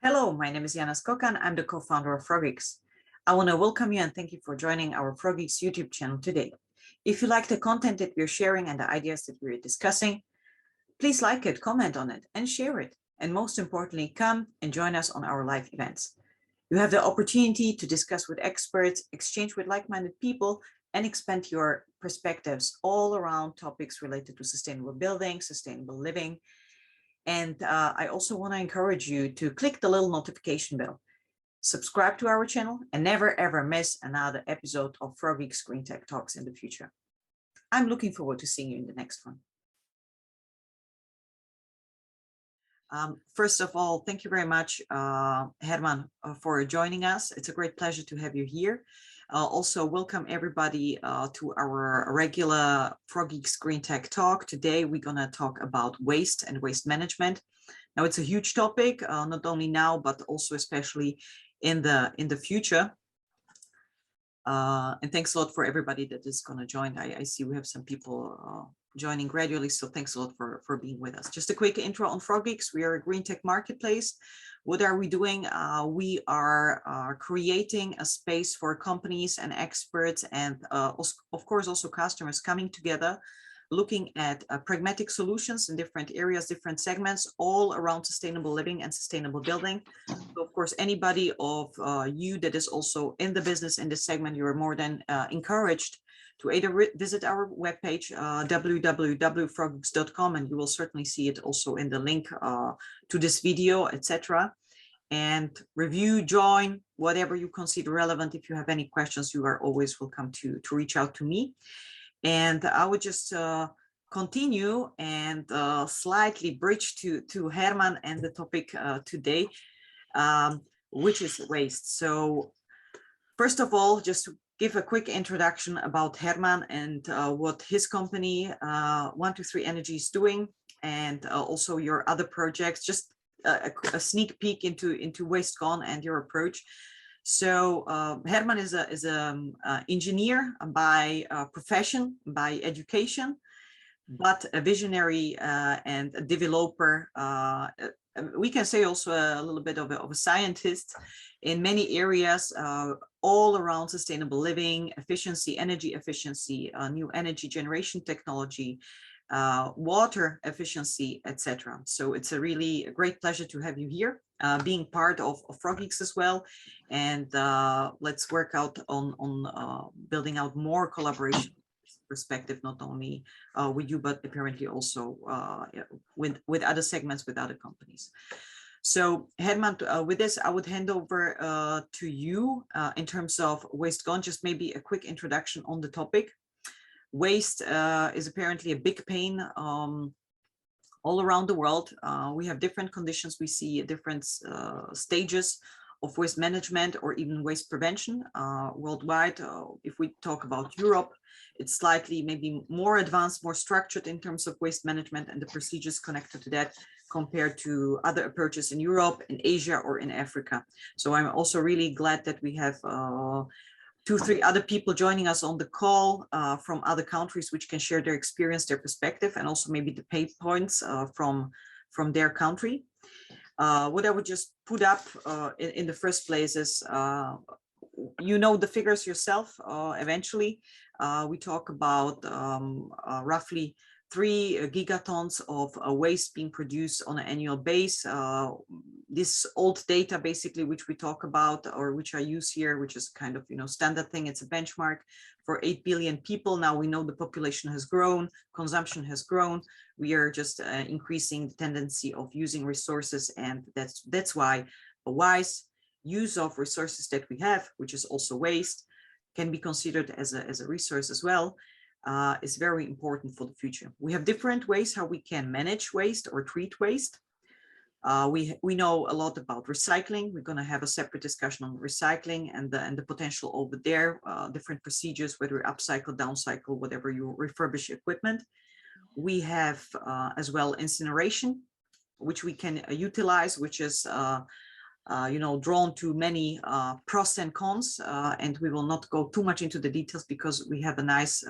Hello, my name is Jana Skokan. I'm the co-founder of Frogeex. I want to welcome you and thank you for joining our Frogeex YouTube channel today. If you like the content that we're sharing and the ideas that we're discussing, please like it, comment on it, and share it. And most importantly, come and join us on our live events. You have the opportunity to discuss with experts, exchange with like-minded people, and expand your perspectives all around topics related to sustainable building, sustainable living. And I also want to encourage you to click the little notification bell, subscribe to our channel, and never ever miss another episode of Frogeex Green Tech Talks in the future. I'm looking forward to seeing you in the next one. First of all, thank you very much, Herman, for joining us. It's a great pleasure to have you here. Also, welcome everybody to our regular Frogeex Green Tech Talk. Today, we're going to talk about waste and waste management. Now, it's a huge topic, not only now, but also especially in the future. And thanks a lot for everybody that is going to join. I see we have some people joining gradually, so thanks a lot for being with us. Just a quick intro on Frogeex. We are a green tech marketplace. What are we doing? We are creating a space for companies and experts and of course also customers coming together, looking at pragmatic solutions in different areas, different segments, all around sustainable living and sustainable building. So of course, anybody of you that is also in the business in this segment, you're more than encouraged to either visit our webpage, www.frogeex.com, and you will certainly see it also in the link to this video, etc. And review, join, whatever you consider relevant. If you have any questions, you are always welcome to reach out to me. And I would just continue and slightly bridge to Herman and the topic today, which is waste. So first of all, just to give a quick introduction about Herman and what his company 123 Energy is doing, and also your other projects, just a sneak peek into WasteGone and your approach. So Herman is an engineer by profession, by education, but a visionary and a developer. We can say also a little bit of a scientist in many areas, all around sustainable living, efficiency, energy efficiency, new energy generation technology, water efficiency, etc. So it's a really great pleasure to have you here, being part of Frogeex as well. And let's work out on building out more collaboration perspective, not only with you, but apparently also with other segments, with other companies. So Herman, with this, I would hand over to you in terms of WasteGone. Just maybe a quick introduction on the topic. Waste is apparently a big pain all around the world. We have different conditions. We see different stages of waste management or even waste prevention worldwide. If we talk about Europe, it's slightly maybe more advanced, more structured in terms of waste management and the procedures connected to that compared to other approaches in Europe, in Asia, or in Africa. So I'm also really glad that we have 2-3 other people joining us on the call from other countries, which can share their experience, their perspective, and also maybe the pain points from their country. What I would just put up in the first place is, you know the figures yourself. Eventually, we talk about roughly 3 gigatons of waste being produced on an annual base. This old data, basically, which we talk about, or which I use here, which is kind of, standard thing. It's a benchmark for 8 billion people. Now we know the population has grown, consumption has grown. We are just increasing the tendency of using resources, and that's why a wise use of resources that we have, which is also waste, can be considered as a resource as well. Is very important for the future. We have different ways how we can manage waste or treat waste. We know a lot about recycling. We're going to have a separate discussion on recycling and the potential over there, different procedures, whether upcycle, downcycle, whatever you refurbish equipment. We have as well incineration, which we can utilize, which is drawn to many pros and cons, and we will not go too much into the details because we have a nice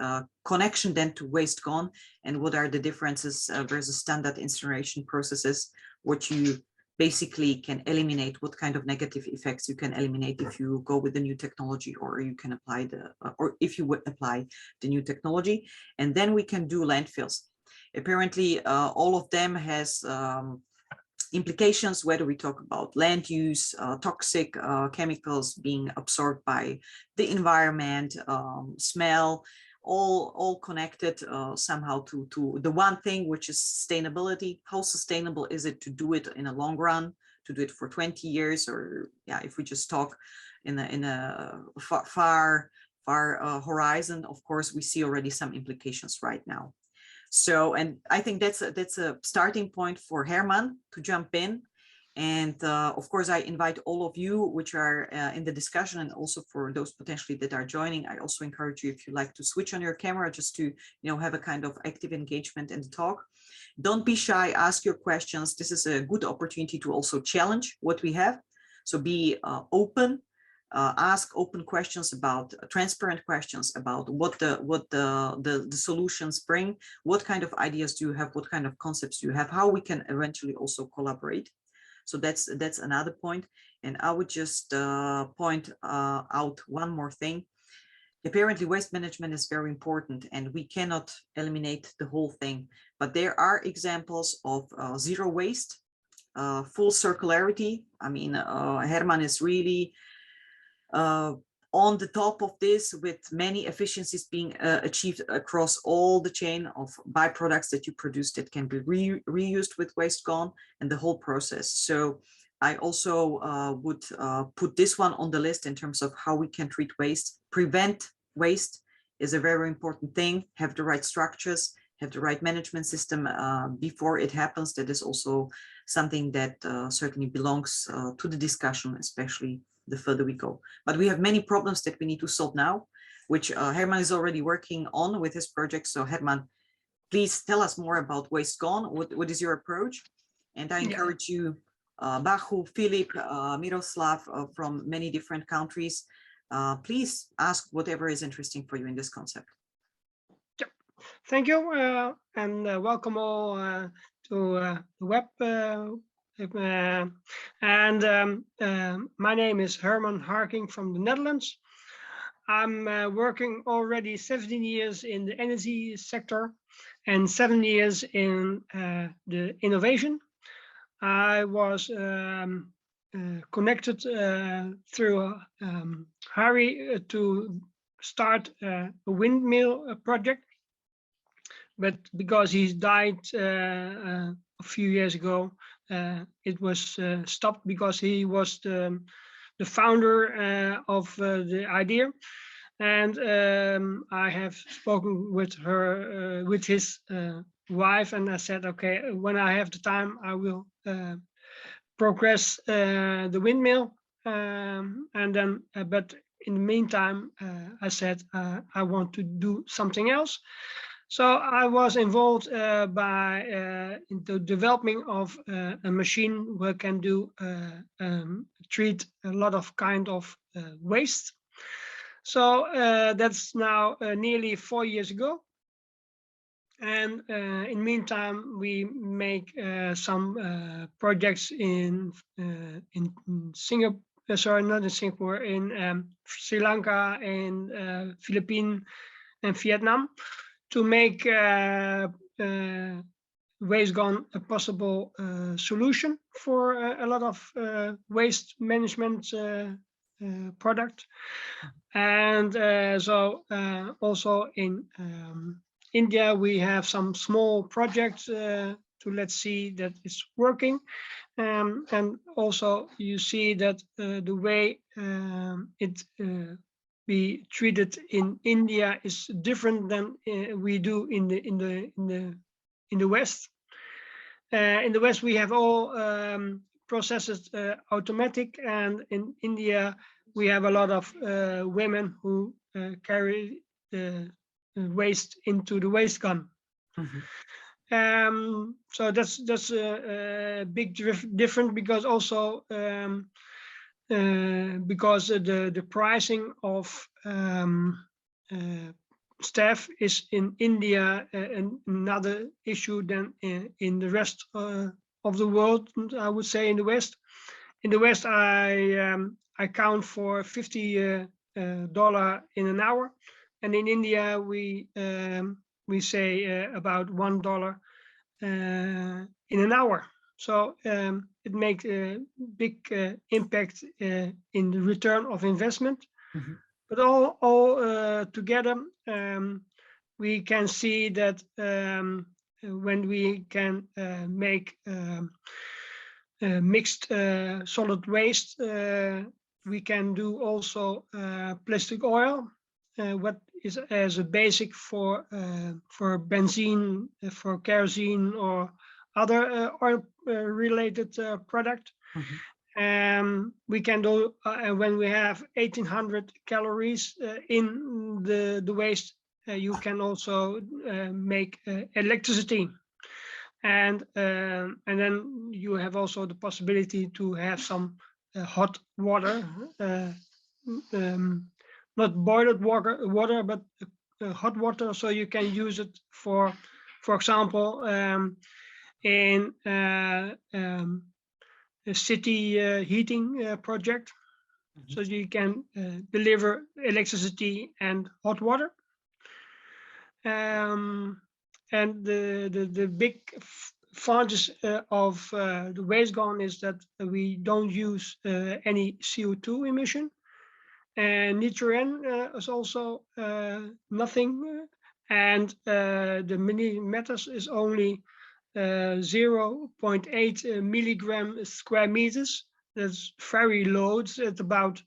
connection then to WasteGone and what are the differences versus standard incineration processes, what you basically can eliminate what kind of negative effects you can eliminate if you go with the new technology, or you can apply or if you would apply the new technology. And then we can do landfills. Apparently, all of them has implications, whether we talk about land use, toxic chemicals being absorbed by the environment, smell, all connected somehow to the one thing, which is sustainability. How sustainable is it to do it in a long run, to do it for 20 years, or yeah, if we just talk in a far horizon, of course, we see already some implications right now. So, and I think that's a starting point for Herman to jump in. And of course, I invite all of you which are in the discussion, and also for those potentially that are joining, I also encourage you, if you like, to switch on your camera just to, have a kind of active engagement in the talk. Don't be shy, ask your questions. This is a good opportunity to also challenge what we have. So be open. Ask open questions about transparent questions about what the solutions bring, what kind of ideas do you have, what kind of concepts do you have, how we can eventually also collaborate. So that's another point. And I would just point out one more thing. Apparently, waste management is very important, and we cannot eliminate the whole thing. But there are examples of zero waste, full circularity. I mean, Herman is really on the top of this, with many efficiencies being achieved across all the chain of byproducts that you produce that can be reused with WasteGone and the whole process. So I also would put this one on the list in terms of how we can treat waste. Prevent waste is a very important thing. Have the right structures, have the right management system before it happens. That is also something that certainly belongs to the discussion, especially the further we go. But we have many problems that we need to solve now, which Herman is already working on with his project. So Herman, please tell us more about WasteGone. What is your approach? And I encourage you, Bahu, Philip, Miroslav, from many different countries, please ask whatever is interesting for you in this concept. Yep. Thank you, and welcome all to the web. My name is Herman Harkink from the Netherlands. I'm working already 17 years in the energy sector and 7 years in the innovation. I was connected through Harry to start a windmill project, but because he died a few years ago, it was stopped, because he was the founder of the idea. And I have spoken with her, with his wife, and I said, okay, when I have the time, I will progress the windmill. And then, but in the meantime, I said I want to do something else. So I was involved in the developing of a machine where can do treat a lot of kind of waste. So that's now nearly 4 years ago. And in the meantime, we make some projects in Singapore. Sorry, not in Singapore, in Sri Lanka, in Philippines, and Vietnam, to make WasteGone a possible solution for a lot of waste management product. And so also in India, we have some small projects to let's see that it's working. And also you see that the way it be treated in India is different than we do in the West. In the West, we have all processes automatic, and in India we have a lot of women who carry the waste into the WasteGone. Mm-hmm. So that's a big difference, because also because the pricing of staff is in India another issue than in the rest of the world, I would say, in the West. In the West, I count for $50 in an hour, and in India we say about $1 in an hour. So it makes a big impact in the return of investment. Mm-hmm. But all together, we can see that when we can make mixed solid waste, we can do also plastic oil, what is as a basic for benzene, for kerosene, or other oil related product. Mm-hmm. We can do when we have 1800 calories in the waste, you can also make electricity, and then you have also the possibility to have some hot water, not boiled water, but hot water, so you can use it for example, in a city heating project. Mm-hmm. So you can deliver electricity and hot water. And the big advantage of the WasteGone is that we don't use any CO2 emission, and nitrogen is also nothing, and the millimeters is only 0.8 milligram square meters. That's very low. It's at about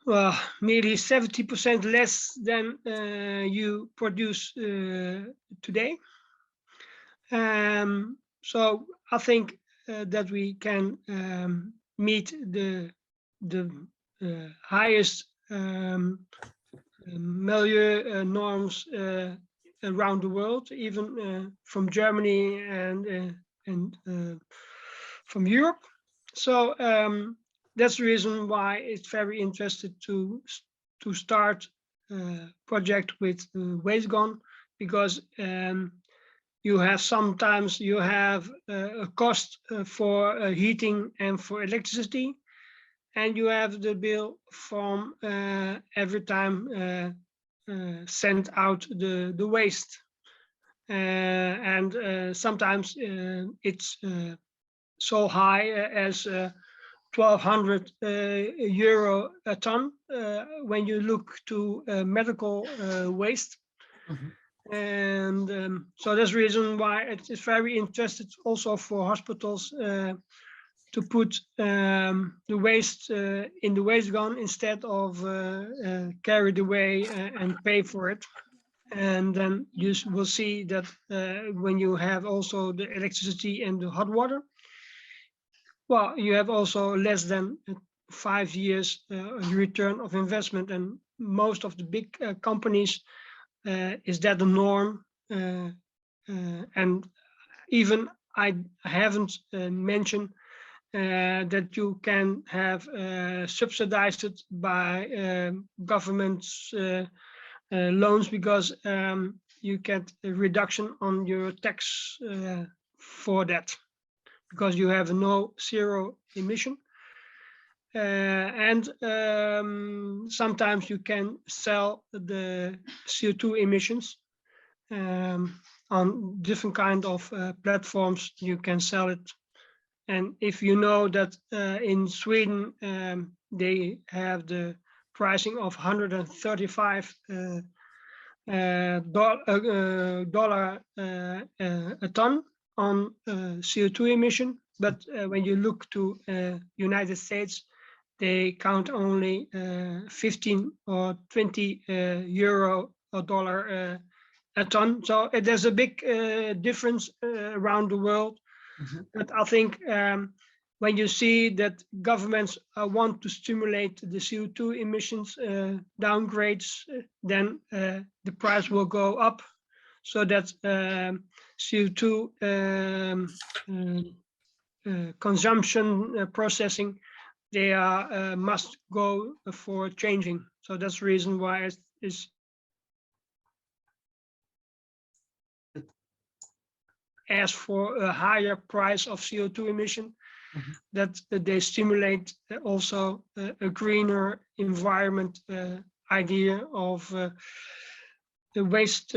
nearly 70% less than you produce today. So I think that we can meet the highest milieu norms around the world, even from Germany and from Europe. So that's the reason why it's very interesting to start a project with WasteGone, because you have sometimes you have a cost for heating and for electricity, and you have the bill from every time send out the waste, and sometimes it's so high as 1,200 euro a ton when you look to medical waste. Mm-hmm. And so that's the reason why it's very interesting also for hospitals to put the waste in the WasteGone instead of carry it away and pay for it. And then you will see that when you have also the electricity and the hot water, well, you have also less than 5 years return of investment. And most of the big companies, is that the norm? And even I haven't mentioned that you can have subsidized it by government's loans, because you get a reduction on your tax for that, because you have no zero emission. And sometimes you can sell the CO2 emissions on different kind of platforms. You can sell it. And if you know that in Sweden they have the pricing of $135 dollar a ton on CO2 emission, but when you look to United States, they count only 15 or 20 euro or dollar a ton. So there's a big difference around the world. Mm-hmm. But I think when you see that governments want to stimulate the CO2 emissions downgrades, then the price will go up, so that CO2 consumption processing, they are must go for changing. So that's the reason why it's ask for a higher price of CO2 emission, that they stimulate also a greener environment idea of the waste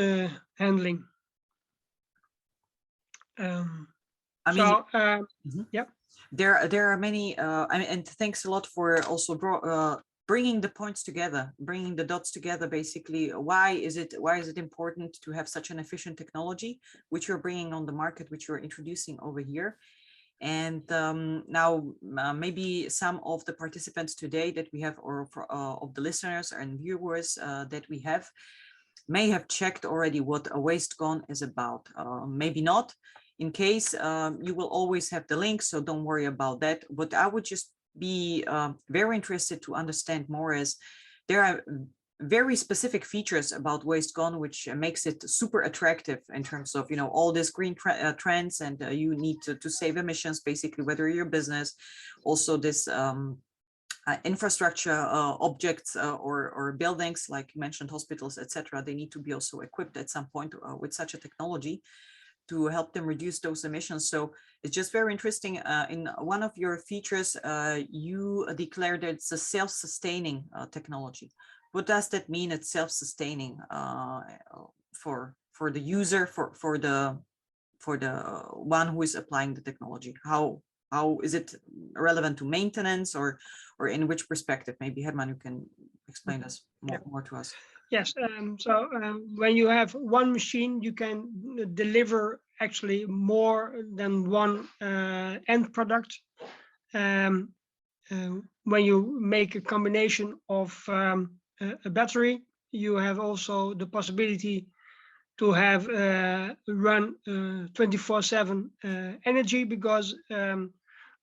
handling. I mean, yeah. There are many, and thanks a lot for also bringing the points together, bringing the dots together. Basically, why is it important to have such an efficient technology, which you're bringing on the market, which you're introducing over here? And now maybe some of the participants today that we have, or of the listeners and viewers that we have, may have checked already what a WasteGone is about. Maybe not. In case, you will always have the link, so don't worry about that. But I would just be very interested to understand more, as there are very specific features about WasteGone which makes it super attractive in terms of, you know, all these green trends, and you need to save emissions, basically, whether you're a business. Also this infrastructure objects or buildings, like you mentioned, hospitals, etc. They need to be also equipped at some point with such a technology to help them reduce those emissions. So it's just very interesting. In one of your features, you declared that it's a self-sustaining technology. What does that mean? It's self-sustaining for the user, for the one who is applying the technology. How is it relevant to maintenance, or in which perspective? Maybe Herman, you can explain this more to us. Yes, so when you have one machine, you can deliver actually more than one end product. When you make a combination of a battery, you have also the possibility to have run 24/7 energy, because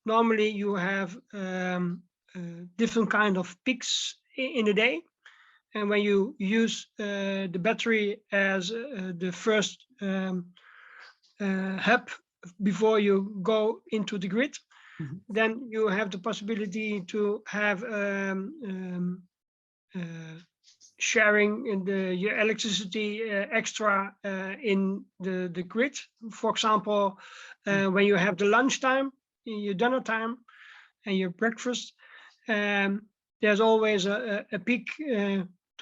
normally you have different kind of peaks in a day. And when you use the battery as the first hub before you go into the grid, then you have the possibility to have sharing in your electricity extra in the grid. For example, when you have the lunchtime, your dinner time, and your breakfast, there's always a peak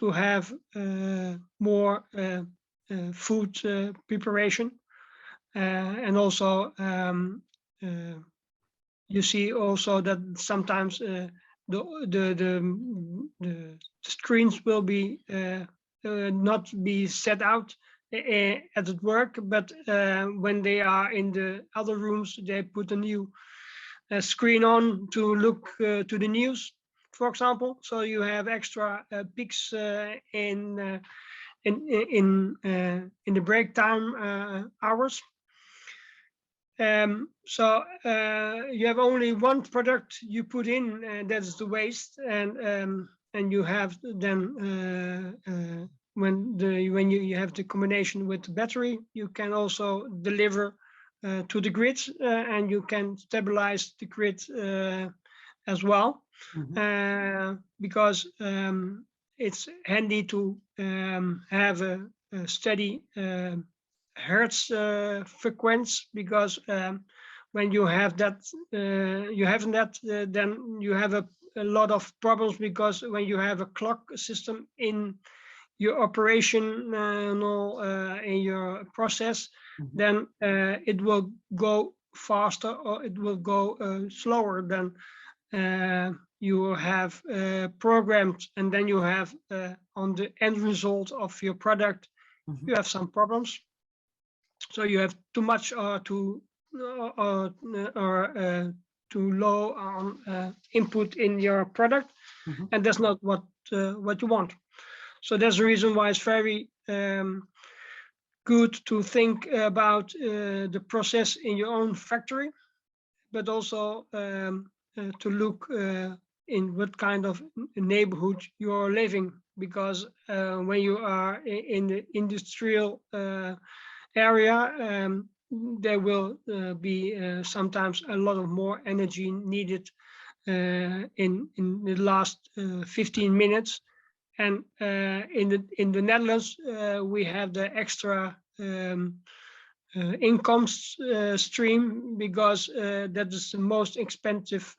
to have more food preparation, and also you see also that sometimes the screens will be not be set out at work, but when they are in the other rooms, they put a new screen on to look to the news, for example. So you have extra peaks in the break time hours. So you have only one product you put in, and that's the waste, and you have then when you have the combination with the battery, you can also deliver to the grid, and you can stabilize the grid as well, because it's handy to have a steady hertz frequency, because when you have that, then you have a lot of problems, because when you have a clock system in your operation in your process, then it will go faster or it will go slower than you have programmed, and then you have on the end result of your product, you have some problems. So you have too much or too low on input in your product, and that's not what you want. So that's the reason why it's very good to think about the process in your own factory, but also to look in what kind of neighborhood you are living, because when you are in the industrial area, there will be sometimes a lot of more energy needed in the last 15 minutes. And in the Netherlands, we have the extra income stream, because that is the most expensive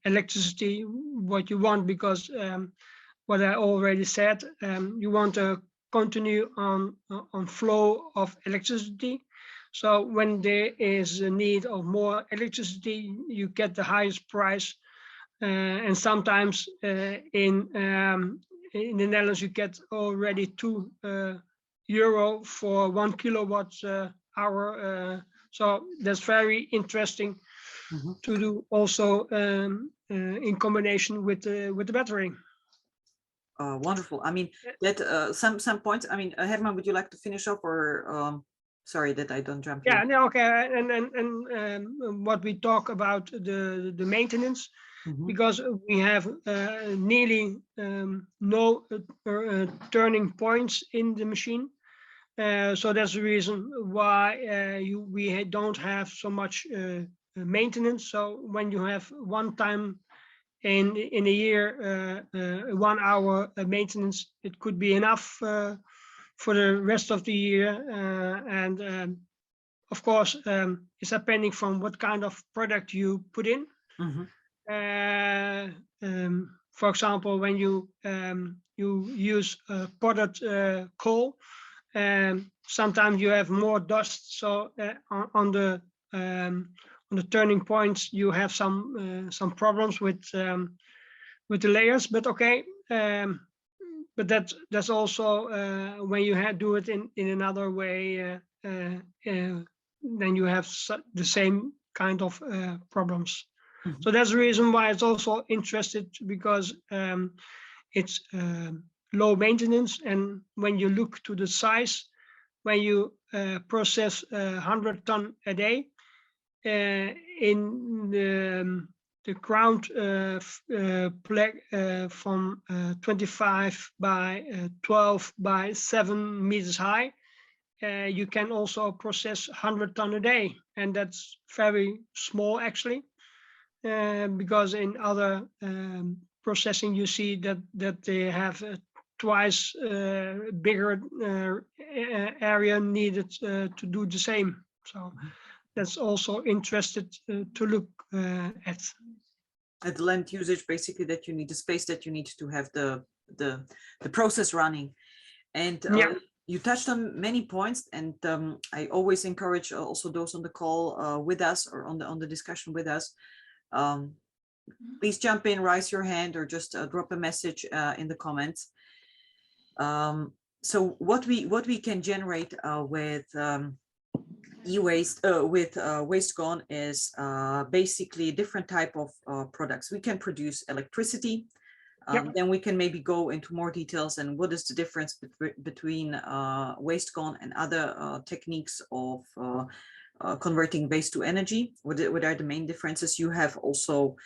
electricity what you want, because what I already said, you want to continue on flow of electricity. So when there is a need of more electricity, you get the highest price, and sometimes in the Netherlands you get already €2 for 1 kilowatt hour. So that's very interesting to do also in combination with the battery. Wonderful. I mean, that some points. I mean, Herman, would you like to finish up, or sorry that I don't jump in? Yeah, no, okay. And what we talk about the maintenance, because we have nearly no turning points in the machine. So that's the reason why we don't have so much maintenance. So when you have one time in a year 1 hour maintenance, it could be enough for the rest of the year. And of course, it's depending from what kind of product you put in. For example, when you use potted coal, sometimes you have more dust. So on the turning points, you have some problems with the layers. But okay, but that's also when you do it in another way, then you have the same kind of problems. So that's the reason why it's also interested, because it's low maintenance. And when you look to the size, when you process 100 ton a day in the ground from 25 by 12 by 7 meters high, you can also process 100 ton a day, and that's very small actually, because in other processing you see that they have twice bigger area needed to do the same. So that's also interested to look at the land usage, basically, that you need the space that you need to have the process running. And you touched on many points, and I always encourage also those on the call with us, or on the discussion with us, please jump in, raise your hand, or just drop a message in the comments. So what we can generate with Ewaste, with WasteGone, is basically a different type of products. We can produce electricity. Then we can maybe go into more details and what is the difference between WasteGone and other techniques of converting waste to energy. What are the main differences? You have also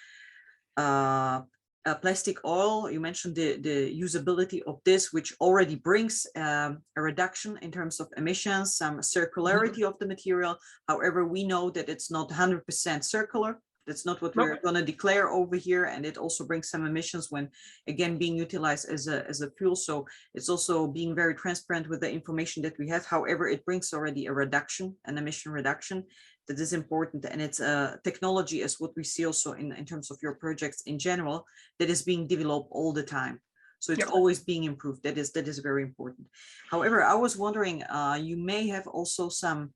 plastic oil. You mentioned the usability of this, which already brings a reduction in terms of emissions, some circularity of the material. However, we know that it's not 100% circular. That's not what we're going to declare over here, and it also brings some emissions when, again, being utilized as a fuel. So it's also being very transparent with the information that we have. However, it brings already a reduction, an emission reduction, that is important, and it's a technology, as what we see also in terms of your projects in general, that is being developed all the time. So it's always being improved. That is very important. However, I was wondering, you may have also some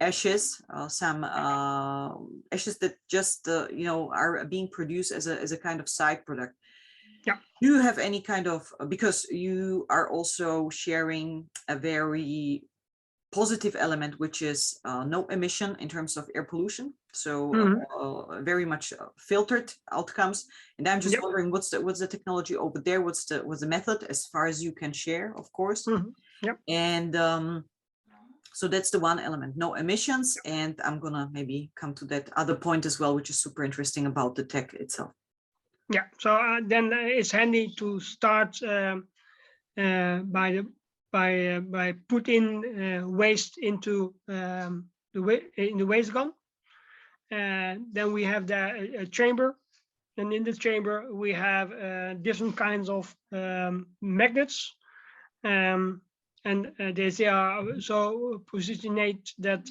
ashes, ashes that just are being produced as a kind of side product. Do you have any kind of, because you are also sharing a very positive element, which is no emission in terms of air pollution, so very much filtered outcomes, and I'm just wondering what's the technology over there, what's the method, as far as you can share, of course. And so that's the one element, no emissions. And I'm gonna maybe come to that other point as well, which is super interesting about the tech itself. Yeah, so then it's handy to start by putting waste into the WasteGone. Then we have the chamber, and in the chamber we have different kinds of magnets. and they are so positioned that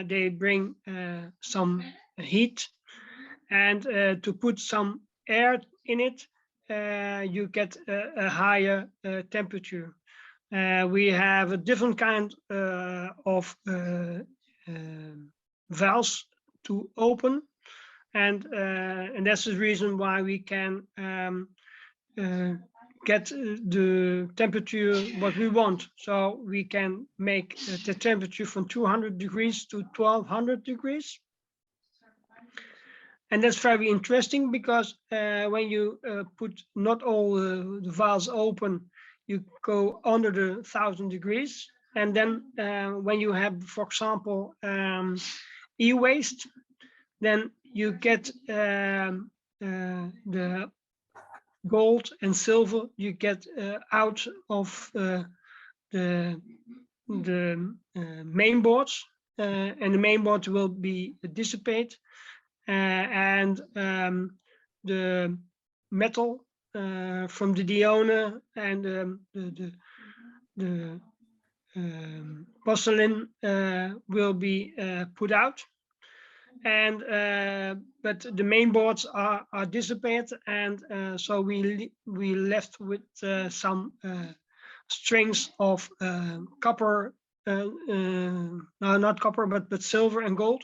they bring some heat, and to put some air in it, you get a higher temperature. We have a different kind of valves to open, and that's the reason why we can get the temperature what we want. So we can make the temperature from 200 degrees to 1200 degrees. And that's very interesting because when you put not all the valves open, you go under the 1000 degrees. And then when you have, for example, e-waste, then you get the gold and silver you get out of the main boards, and the main board will be dissipate, and the metal from the deoner and the porcelain will be put out, and but the main boards are dissipated, and so we left with some strings of copper, no, not copper, but silver and gold,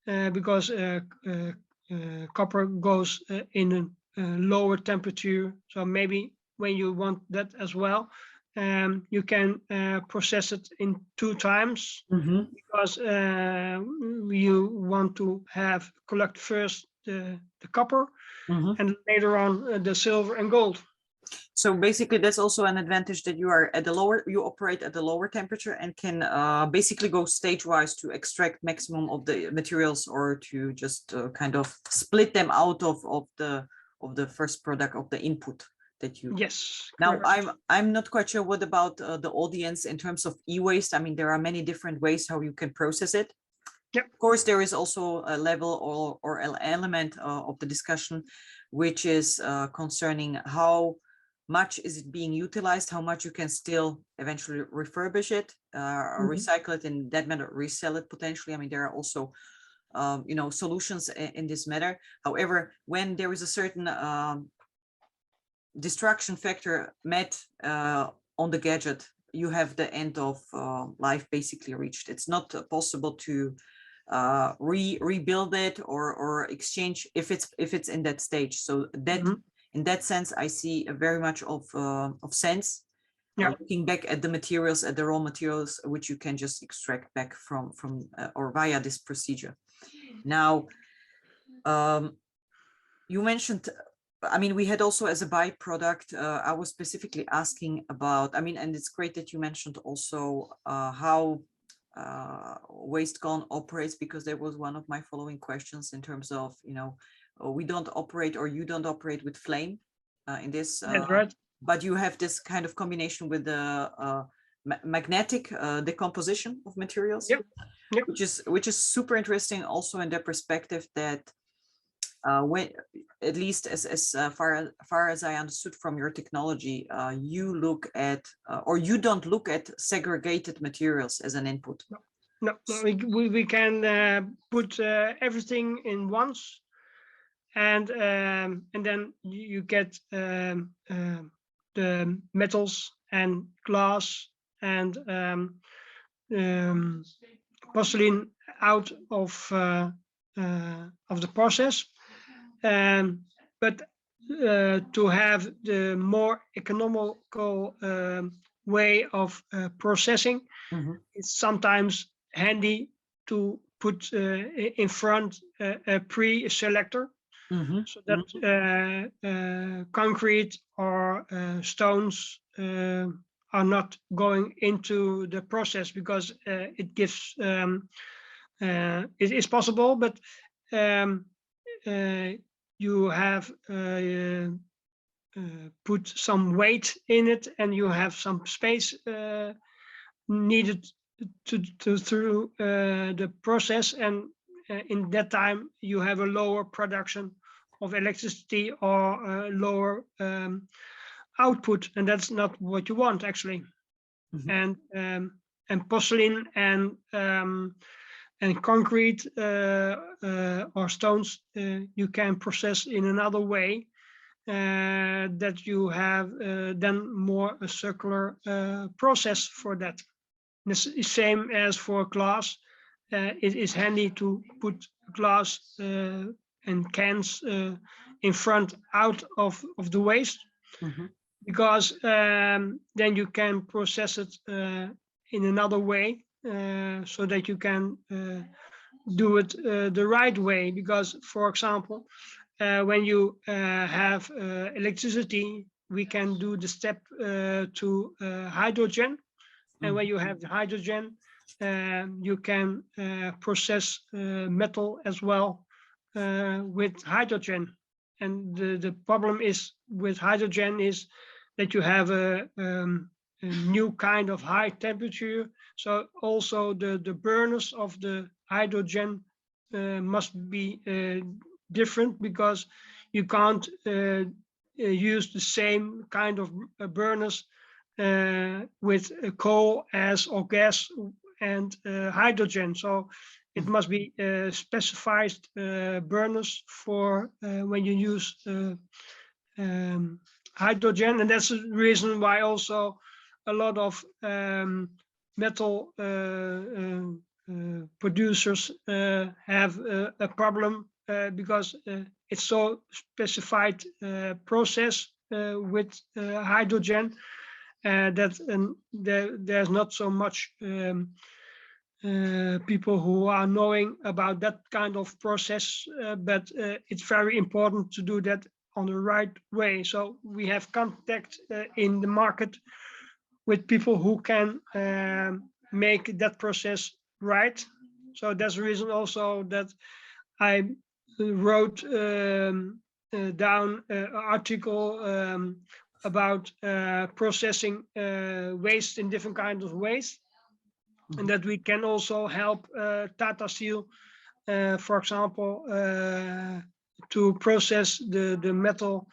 because copper goes in a lower temperature. So maybe when you want that as well, you can process it in 2 times, because you want to have collect first the copper and later on the silver and gold. So basically, that's also an advantage that you are at the lower, you operate at the lower temperature and can basically go stage-wise to extract maximum of the materials, or to just kind of split them out of the first product, of the input that you. Yes. Now, correct. I'm not quite sure what about the audience in terms of e-waste. I mean, there are many different ways how you can process it. Yep. Of course, there is also a level or element of the discussion, which is concerning how much is it being utilized, how much you can still eventually refurbish it, or recycle it, in that matter, resell it potentially. I mean, there are also, you know, solutions in this matter. However, when there is a certain destruction factor met on the gadget, you have the end of life basically reached. It's not possible to rebuild it or exchange if it's in that stage. So that in that sense, I see a very much of sense. Looking back at the materials, at the raw materials, which you can just extract back from or via this procedure. Now, you mentioned, I mean, we had also as a byproduct, I was specifically asking about, I mean, and it's great that you mentioned also how WasteGone operates, because there was one of my following questions in terms of, you know, we don't operate, or you don't operate with flame in this. That's right. But you have this kind of combination with the magnetic decomposition of materials, Yep. Yep. which is super interesting also in the perspective that when, at least as far as I understood from your technology, you look at or you don't look at segregated materials as an input. No, we can put everything in once, and then you get the metals and glass and porcelain out of the process. But to have the more economical way of processing, it's sometimes handy to put in front a pre-selector, so that concrete or stones are not going into the process, because it gives it is possible, but you have put some weight in it, and you have some space needed to through the process, and in that time you have a lower production of electricity or lower output, and that's not what you want actually. and porcelain and concrete or stones you can process in another way, that you have then more a circular process for that. The same as for glass. It is handy to put glass and cans in front out of the waste, because then you can process it in another way, so that you can do it the right way. Because, for example, when you have electricity, we can do the step to hydrogen. And when you have the hydrogen, you can process metal as well with hydrogen. And the problem is with hydrogen is that you have a new kind of high temperature. So also the burners of the hydrogen must be different, because you can't use the same kind of burners with coal as or gas and hydrogen. So it must be specified burners for when you use hydrogen. And that's the reason why also a lot of metal producers have a problem, because it's so specified process with hydrogen, that there's not so much people who are knowing about that kind of process, but it's very important to do that on the right way. So we have contact in the market with people who can make that process right. So that's the reason also that I wrote down an article about processing waste in different kinds of waste, and that we can also help Tata Steel, for example, to process the metal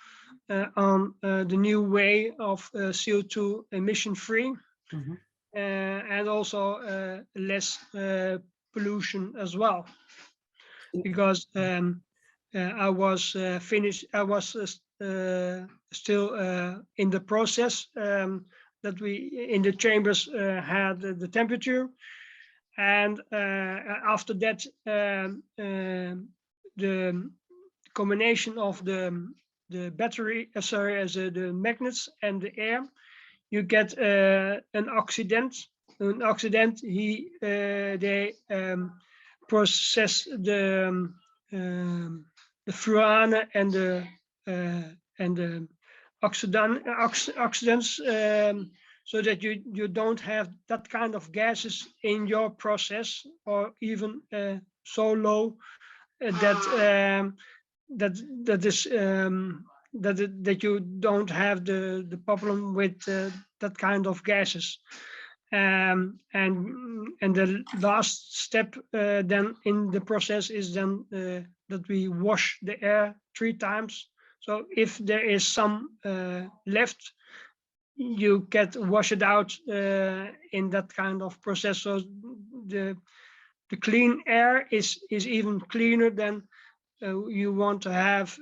on the new way of CO2 emission free, and also less pollution as well. Because I was still in the process that we in the chambers had the temperature, and after that the combination of the battery, the magnets and the air, you get an oxidant. An oxidant, they process the furane and the oxidants, so that you don't have that kind of gases in your process, or even so low that you don't have the problem with that kind of gases. And the last step then in the process is then that we wash the air 3 times. So if there is some left, you get wash it out in that kind of process. So the clean air is even cleaner than you want to have,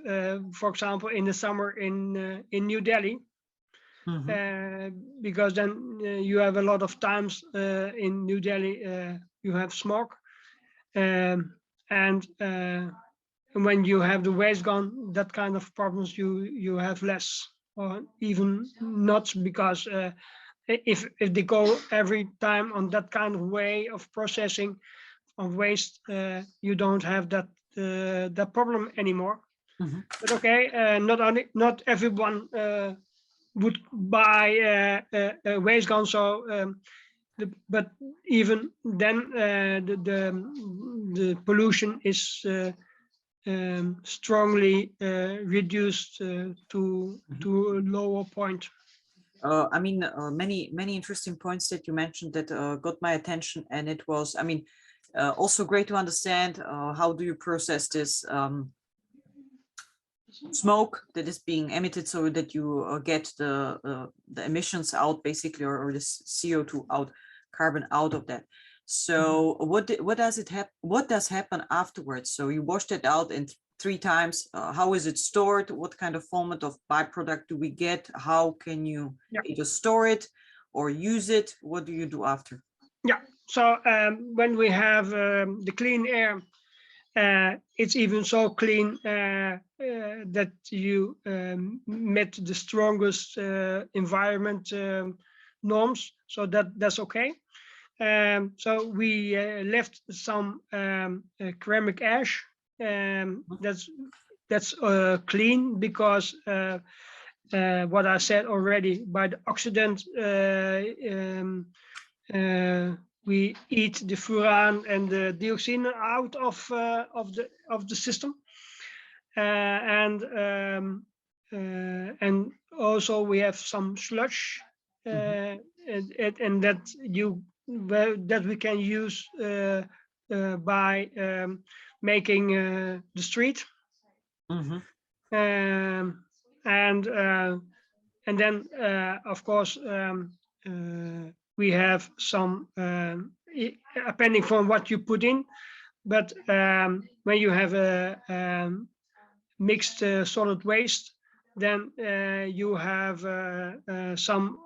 for example, in the summer in New Delhi. Because then you have a lot of times in New Delhi you have smog, and when you have the WasteGone, that kind of problems you have less, or even not, because if they go every time on that kind of way of processing of waste, you don't have that problem anymore. But okay, not everyone would buy a WasteGone, so but even then the pollution is strongly reduced to a lower point. I mean, many interesting points that you mentioned that got my attention, and it was, I mean, also great to understand how do you process this smoke that is being emitted, so that you get the emissions out basically, or the CO2 out, carbon out of that. So what does happen afterwards? So you washed it out in 3 times. How is it stored? What kind of format of byproduct do we get? How can you either store it or use it? What do you do after? Yeah, so when we have the clean air, it's even so clean that you met the strongest environment norms, so that's okay. So we left some ceramic ash. That's clean because what I said already, by the oxidant we eat the furan and the dioxin out of the system, and also we have some sludge, and that we can use by making the street. And then of course we have some depending from what you put in, but when you have a mixed solid waste, then you have some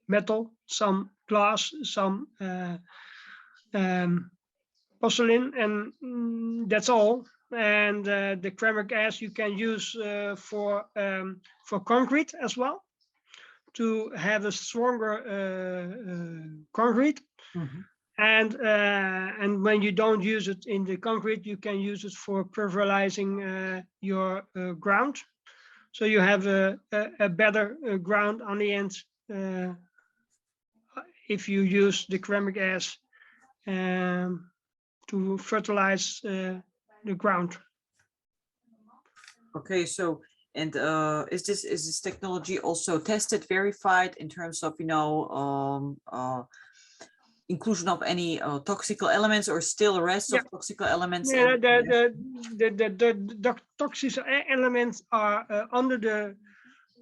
metal, some glass, some porcelain, and that's all. And the ceramic ash you can use for concrete as well, to have a stronger concrete. And when you don't use it in the concrete, you can use it for pulverizing your ground. So you have a better ground on the end if you use the ceramic ash to fertilize the ground. Okay, so and is this technology also tested, verified in terms of inclusion of any toxical elements, or still rest of toxical elements? Yeah, the toxic elements are under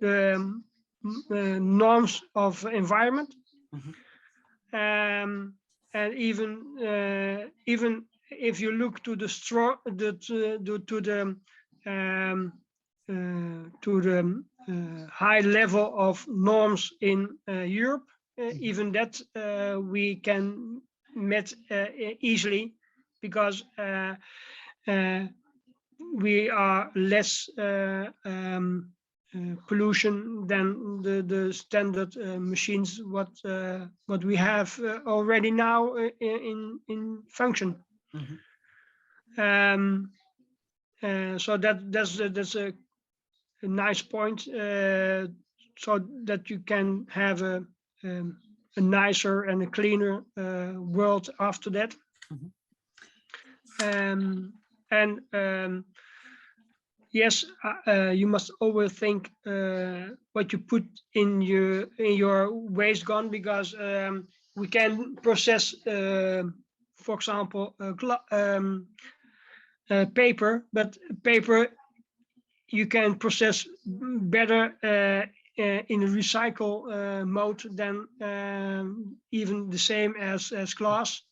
the norms of environment, and even if you look to the high level of norms in Europe, even that we can meet easily, because we are less pollution than the standard machines what we have already now in function. So that's a nice point, so that you can have a nicer and a cleaner world after that. Yes, you must always think what you put in your WasteGone, because we can process, for example, paper, but paper you can process better in a recycle mode than even the same as glass.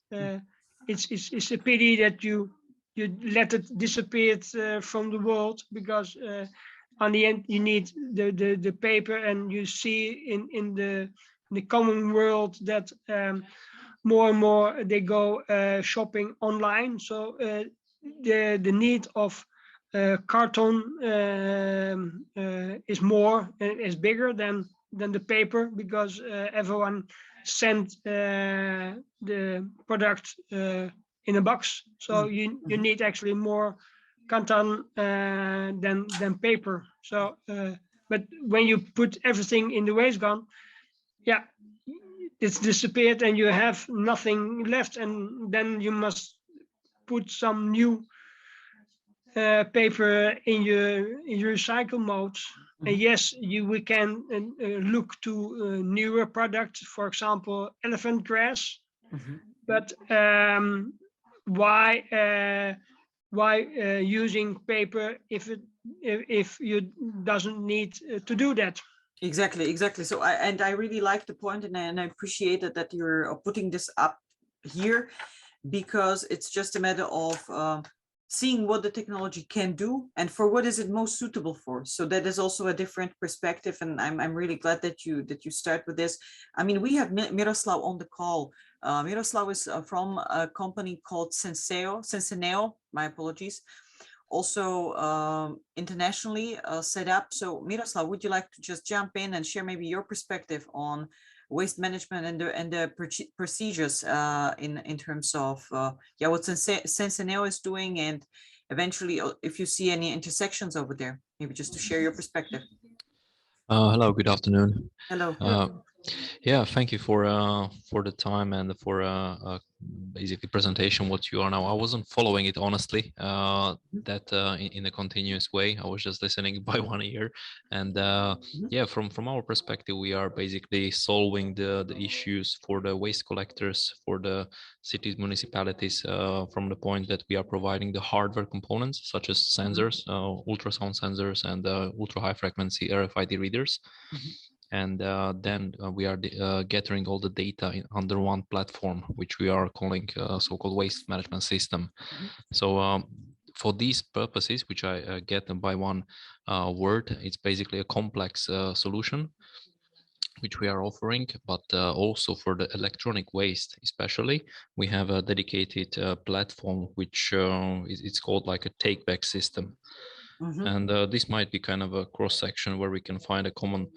It's a pity that you let it disappear from the world, because on the end you need the paper, and you see in the common world that more and more they go shopping online. So the need of carton is bigger than the paper, because everyone sent the product in a box. So you need actually more carton than paper. So but when you put everything in the WasteGone, yeah, it's disappeared and you have nothing left, and then you must put some new paper in your recycle mode. And yes, we can look to newer products, for example, elephant grass. But why why using paper if you doesn't need to do that. Exactly. So I really like the point, and I appreciate it that you're putting this up here, because it's just a matter of seeing what the technology can do and for what is it most suitable for. So that is also a different perspective, and I'm really glad that you start with this. I mean, we have Miroslav on the call. Miroslav is from a company called Senseneo. My apologies. Also internationally set up. So Miroslav, would you like to just jump in and share maybe your perspective on waste management and the procedures in terms of what Senseneo is doing, and eventually if you see any intersections over there, maybe just to share your perspective. Hello, good afternoon. Hello. Yeah, thank you for the time and for basically presentation what you are now. I wasn't following it honestly in a continuous way. I was just listening by one ear, and yeah, from our perspective, we are basically solving the issues for the waste collectors, for the cities, municipalities, from the point that we are providing the hardware components such as sensors, ultrasound sensors, and ultra high frequency RFID readers. And then we are gathering all the data under one platform, which we are calling so-called waste management system. So for these purposes, which I get by one word, it's basically a complex solution which we are offering, but also for the electronic waste especially, we have a dedicated platform which it's called like a take-back system. And this might be kind of a cross-section where we can find a common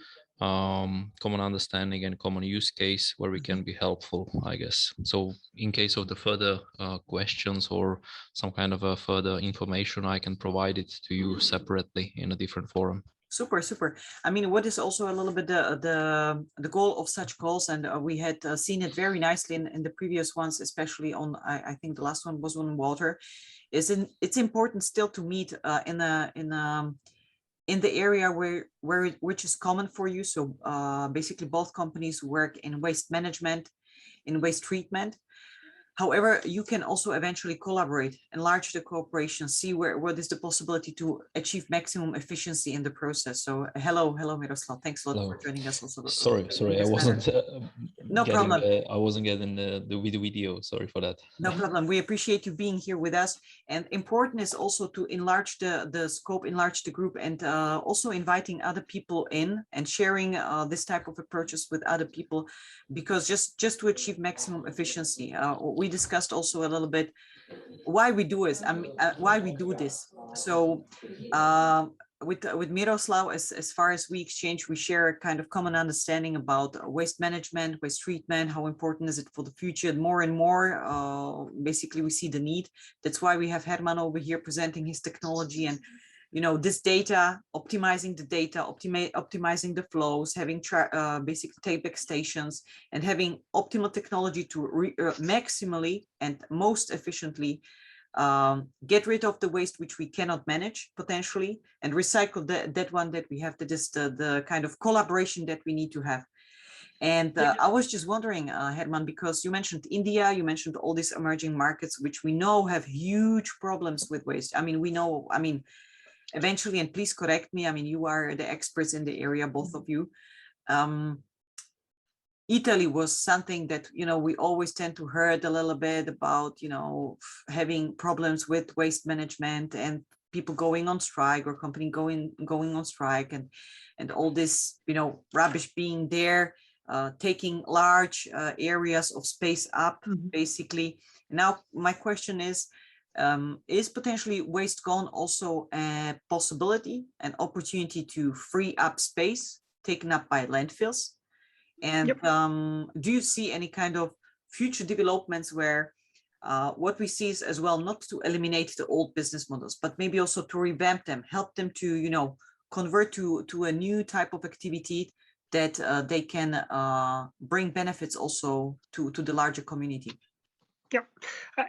understanding and common use case where we can be helpful, I guess. So in case of the further questions or some kind of a further information, I can provide it to you separately in a different forum. Super. I mean, what is also a little bit the goal of such calls, and we had seen it very nicely in the previous ones, especially on, I think the last one was on water, it's important still to meet in the area which is common for you. So basically both companies work in waste management, in waste treatment. However, you can also eventually collaborate, enlarge the cooperation, see what is the possibility to achieve maximum efficiency in the process. So hello, Miroslav. Thanks a lot for joining us also. Sorry, I wasn't no problem. I wasn't getting the video. Sorry for that. No problem. We appreciate you being here with us. And important is also to enlarge the scope, enlarge the group, and also inviting other people in and sharing this type of approaches with other people, because just to achieve maximum efficiency. We discussed also a little bit why we do this. Why we do this. So with Miroslav, as far as we exchange, we share a kind of common understanding about waste management, waste treatment, how important is it for the future. More and more, basically, we see the need. That's why we have Herman over here presenting his technology and, you know, this data, optimizing the data, optimizing the flows, having basically take-back stations, and having optimal technology to maximally and most efficiently get rid of the waste which we cannot manage potentially, and recycle that one that we have. That is the kind of collaboration that we need to have. And I was just wondering, Herman, because you mentioned India, you mentioned all these emerging markets, which we know have huge problems with waste. I mean, eventually, and please correct me, I mean, you are the experts in the area, both of you. Italy was something that, you know, we always tend to heard a little bit about, you know, having problems with waste management and people going on strike, or company going on strike, and all this, you know, rubbish being there, taking large areas of space up, basically. Now, my question is potentially WasteGone also a possibility, an opportunity to free up space taken up by landfills? And do you see any kind of future developments where what we see is as well not to eliminate the old business models, but maybe also to revamp them, help them to, you know, convert to a new type of activity that they can bring benefits also to the larger community?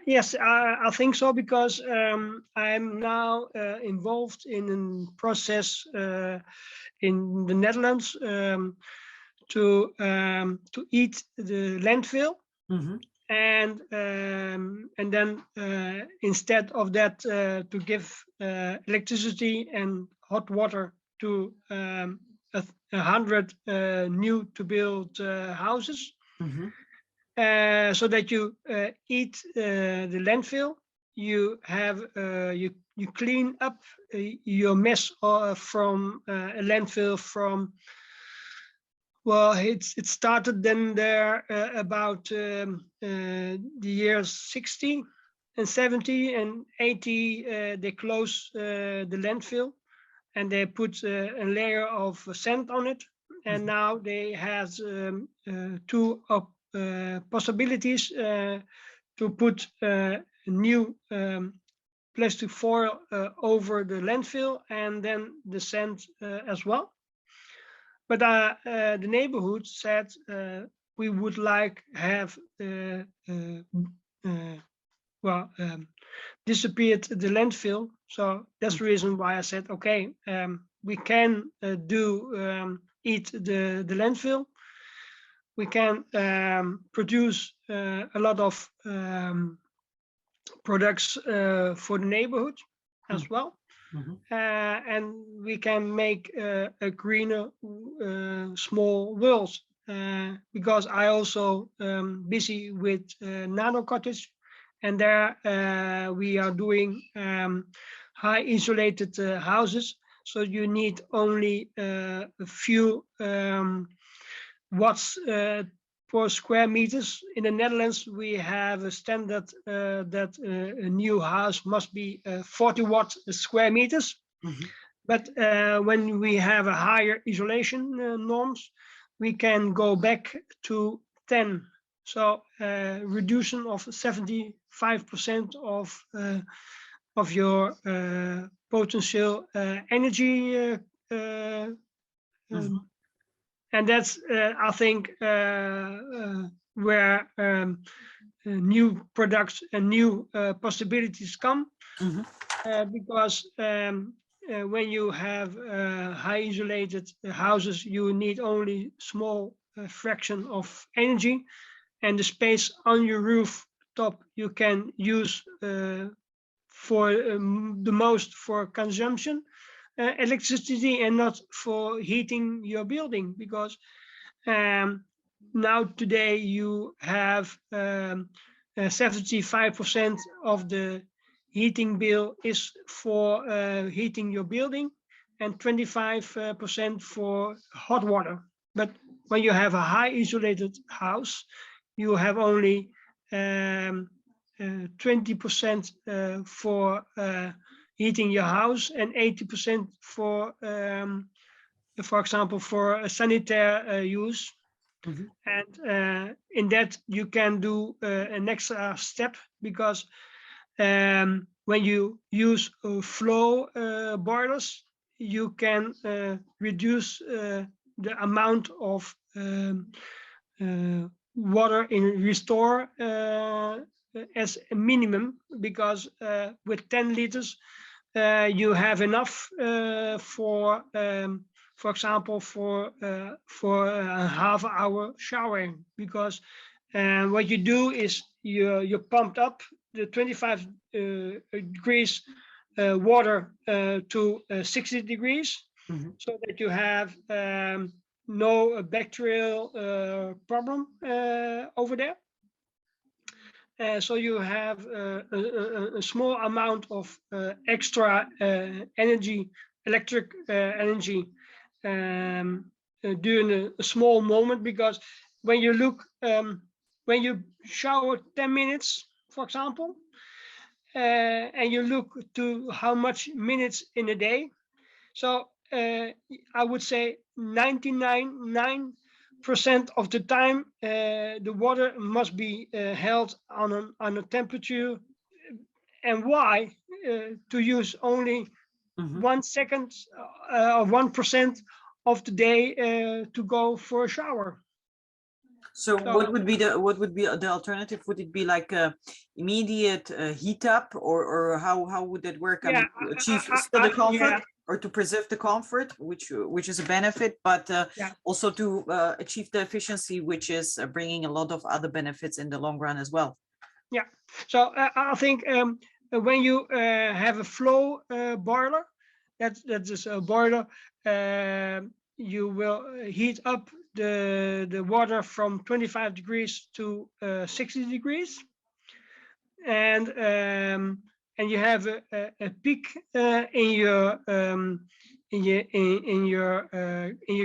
Yes, I think so, because I'm now involved in a process in the Netherlands to eat the landfill and then instead of that, to give electricity and hot water to 100 new to build houses, so that you eat the landfill. You have you clean up your mess from a landfill from. Well, it started then there about the years 60 and 70 and 80. They closed the landfill and they put a layer of sand on it. And now they have two possibilities to put new plastic foil over the landfill and then the sand as well. But the neighborhood said we would like have disappeared the landfill. So that's the reason why I said, okay, we can eat the landfill. We can produce a lot of products for the neighborhood as well. And we can make a greener small world, because I also busy with nano cottage, and there we are doing high insulated houses. So you need only a few watts per square meters. In the Netherlands, we have a standard that a new house must be 40 watt square meters. But when we have a higher isolation norms, we can go back to 10. So reduction of 75% of your potential energy. And that's, I think, where new products and new possibilities come, because when you have high insulated houses, you need only small fraction of energy, and the space on your rooftop you can use for the most for consumption. Electricity and not for heating your building, because now today you have 75% of the heating bill is for heating your building and 25% for hot water. But when you have a high insulated house, you have only 20% for heating your house and 80% for example, for a sanitary use. And in that you can do an extra step, because when you use flow boilers, you can reduce the amount of water in restore as a minimum, because with 10 liters you have enough for example, for a half hour showering, because what you do is you pumped up the 25 degrees water to 60 degrees, so that you have no bacterial problem over there. So you have a small amount of extra energy, electric energy, during a small moment, because when you look, when you shower 10 minutes, for example, and you look to how much minutes in a day, so I would say 99.9% of the time the water must be held on a temperature. And why? To use only 1 second or 1% of the day to go for a shower. So what would be the alternative? Would it be like a immediate heat up, or how would that work? Yeah, I mean, to achieve still the comfort? or to preserve the comfort, which is a benefit, but also to achieve the efficiency, which is bringing a lot of other benefits in the long run as well. Yeah. So I think when you have a flow boiler, that's just a boiler. You will heat up the water from 25 degrees to 60 degrees, and you have a peak in your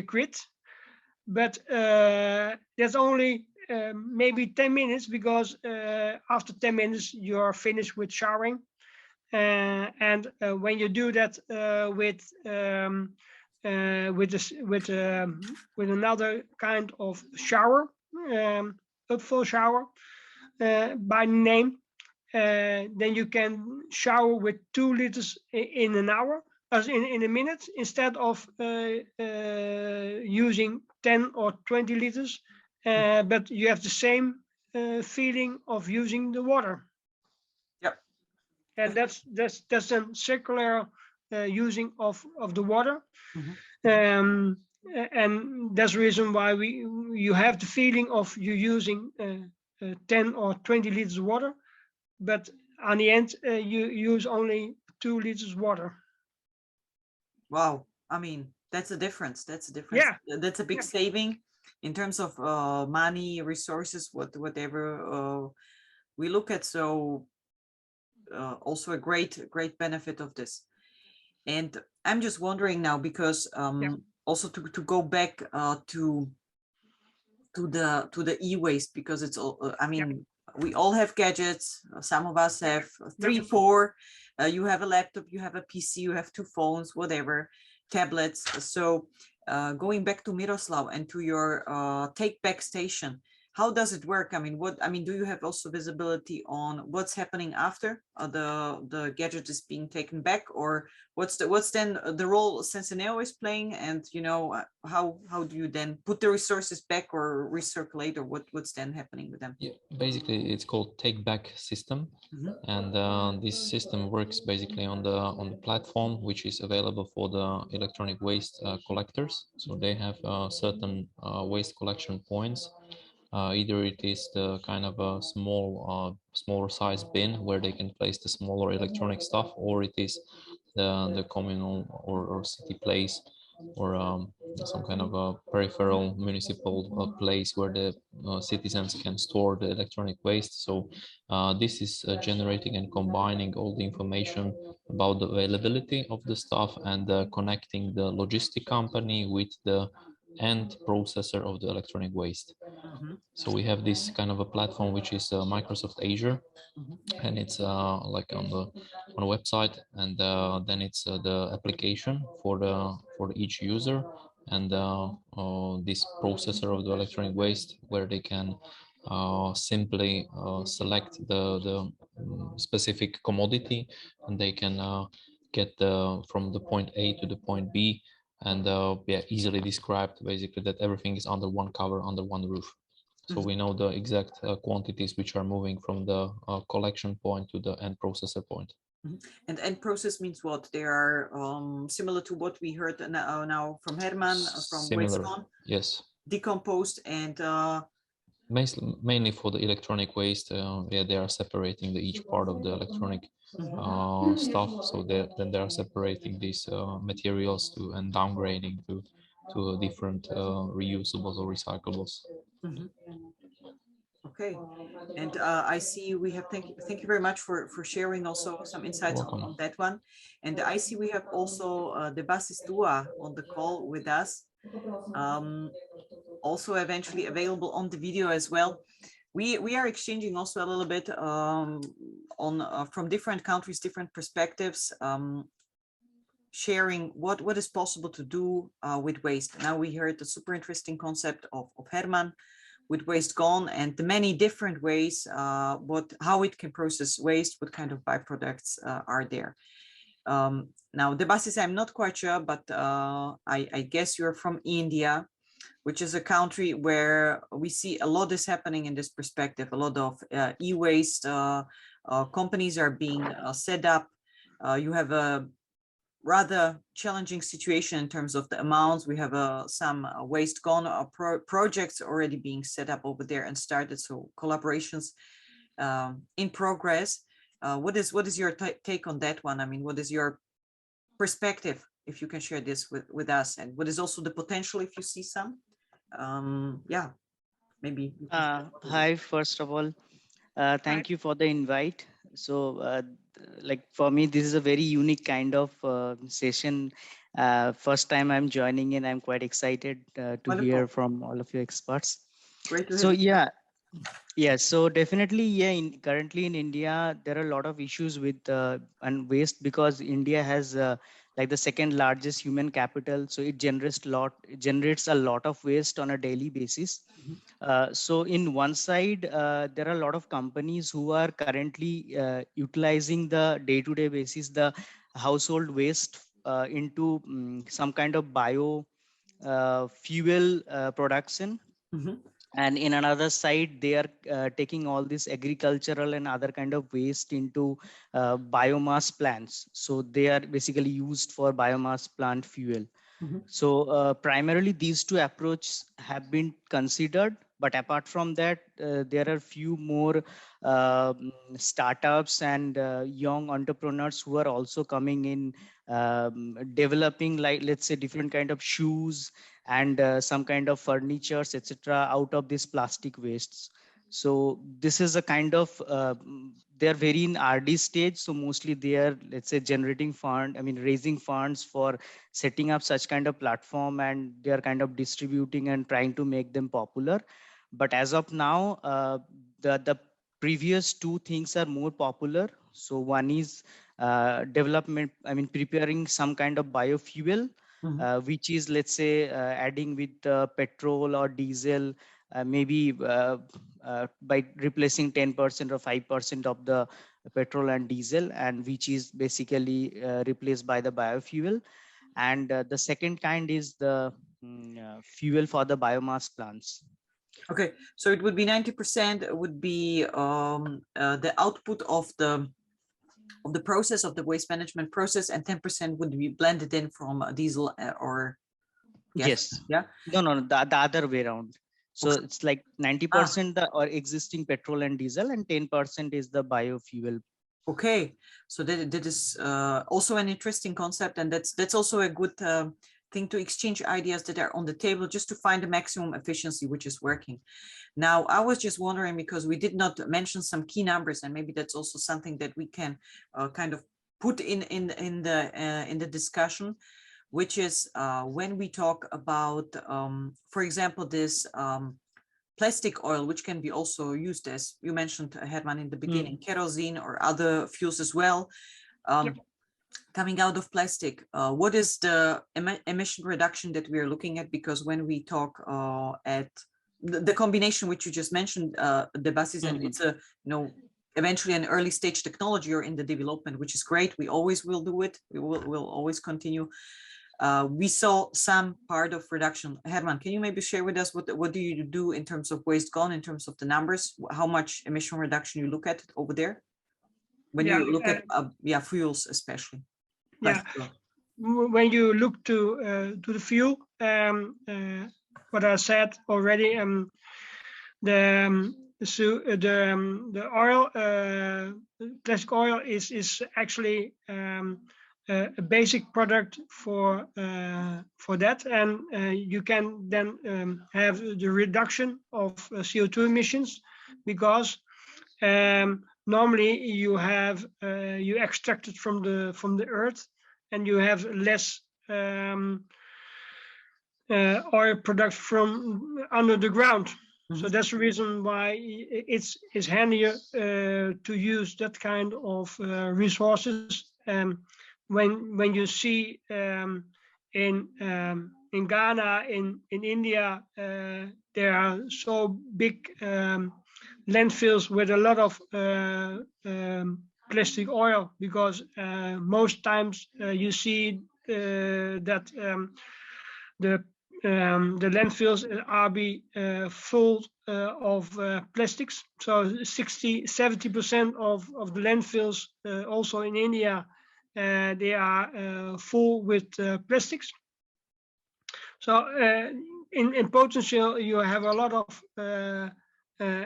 grid, but there's only maybe 10 minutes, because after 10 minutes you're finished with showering, and when you do that with another kind of shower, upfall shower by name, then you can shower with 2 liters in an hour, as in a minute, instead of using 10 or 20 liters, but you have the same feeling of using the water. Yep. And that's a circular using of the water. Mm-hmm. And that's the reason why you have the feeling of you using 10 or 20 liters of water, but on the end you use only 2 liters water. Wow, I mean, that's a difference. That's a difference. Yeah. That's a big saving in terms of money, resources, whatever we look at. So also a great benefit of this. And I'm just wondering now, because also to go back to the e-waste, because it's all I mean, we all have gadgets. Some of us have 3, 4. You have a laptop, you have a PC, you have 2 phones, whatever, tablets. So going back to Miroslav and to your take back station, how does it work? I mean, do you have also visibility on what's happening after the gadget is being taken back, or what's then the role Senseneo is playing, and how do you then put the resources back or recirculate, or what's then happening with them? Yeah, basically it's called take back system, and this system works basically on the platform which is available for the electronic waste collectors. So they have certain waste collection points. Either it is the kind of a smaller size bin where they can place the smaller electronic stuff, or it is the communal or city place, or some kind of a peripheral municipal place where the citizens can store the electronic waste. So this is generating and combining all the information about the availability of the stuff, and connecting the logistic company with the end processor of the electronic waste. So we have this kind of a platform which is Microsoft Azure, and it's like on the website, and then it's the application for each user, and this processor of the electronic waste, where they can simply select the specific commodity, and they can get from the point A to the point B, and easily described, basically, that everything is under one cover, under one roof. So we know the exact quantities which are moving from the collection point to the end processor point. And end process means what? They are similar to what we heard now from Herman, from WasteGone. Yes. Decomposed and mainly for the electronic waste. They are separating each part of the electronic stuff. So then they are separating these materials and downgrading to different reusables or recyclables. Okay, and I see we have, thank you very much for sharing also some insights on that one. And I see we have also Debasis Dua on the call with us, also eventually available on the video as well. We are exchanging also a little bit on from different countries, different perspectives, sharing what is possible to do with waste. Now we heard the super interesting concept of Herman with WasteGone, and the many different ways how it can process waste, what kind of byproducts are there. Now Debasis, I'm not quite sure, but I guess you're from India, which is a country where we see a lot is happening in this perspective. A lot of e-waste companies are being set up. You have a rather challenging situation in terms of the amounts. We have some WasteGone projects already being set up over there and started, so collaborations in progress. What is your take on that one? I mean, what is your perspective, if you can share this with us, and what is also the potential if you see some? Yeah, maybe. Hi, first of all, thank you for the invite. So, like for me, this is a very unique kind of session. First time I'm joining in, I'm quite excited to Wonderful. hear from all of you experts. Great to So hear. yeah, so definitely, currently in India, there are a lot of issues with and waste, because India has like the second largest human capital, so it generates a lot of waste on a daily basis. So in one side, there are a lot of companies who are currently utilizing the day-to-day basis the household waste into some kind of bio fuel production. And in another side, they are taking all this agricultural and other kind of waste into biomass plants. So they are basically used for biomass plant fuel. So primarily these two approaches have been considered, but apart from that, there are few more startups and young entrepreneurs who are also coming in, developing, like, let's say, different kind of shoes and some kind of furnitures, etc., out of these plastic wastes. So this is a kind of they're very in RD stage. So mostly they are, let's say, raising funds for setting up such kind of platform, and they are kind of distributing and trying to make them popular. But as of now, the previous two things are more popular. So one is preparing some kind of biofuel, which is, let's say, adding with petrol or diesel, maybe by replacing 10% or 5% of the petrol and diesel, and which is basically replaced by the biofuel. And the second kind is the fuel for the biomass plants. Okay, so it would be 90% would be the output of the process of the waste management process, and 10% would be blended in from diesel or gas. Yes. Yeah. No, the other way around. So Okay. it's like 90% or existing petrol and diesel, and 10% is the biofuel. Okay, so that is also an interesting concept, and that's also a good thing to exchange ideas that are on the table, just to find the maximum efficiency which is working. Now, I was just wondering, because we did not mention some key numbers, and maybe that's also something that we can kind of put in the discussion, which is when we talk about, for example, this plastic oil, which can be also used, as you mentioned, Herman, in the beginning, kerosene or other fuels as well, coming out of plastic. What is the emission reduction that we are looking at? Because when we talk at the combination which you just mentioned, the buses, and it's a, eventually an early stage technology or in the development, which is great. We always will do it. We'll always continue. We saw some part of reduction. Herman, can you maybe share with us what do you do in terms of WasteGone, in terms of the numbers, how much emission reduction you look at over there when you look at fuels, especially? Yeah, when you look to the fuel, what I said already, the oil, plastic oil is actually a basic product for that, and you can then have the reduction of CO2 emissions, because normally you have you extract it from the earth, and you have less oil product from under the ground. So that's the reason why it's handier to use that kind of resources. When you see in Ghana, in India, there are so big landfills with a lot of plastic oil, because most times you see that the landfills are full of plastics. So 60-70% of the landfills also in India they are full with plastics. So in potential, you have a lot of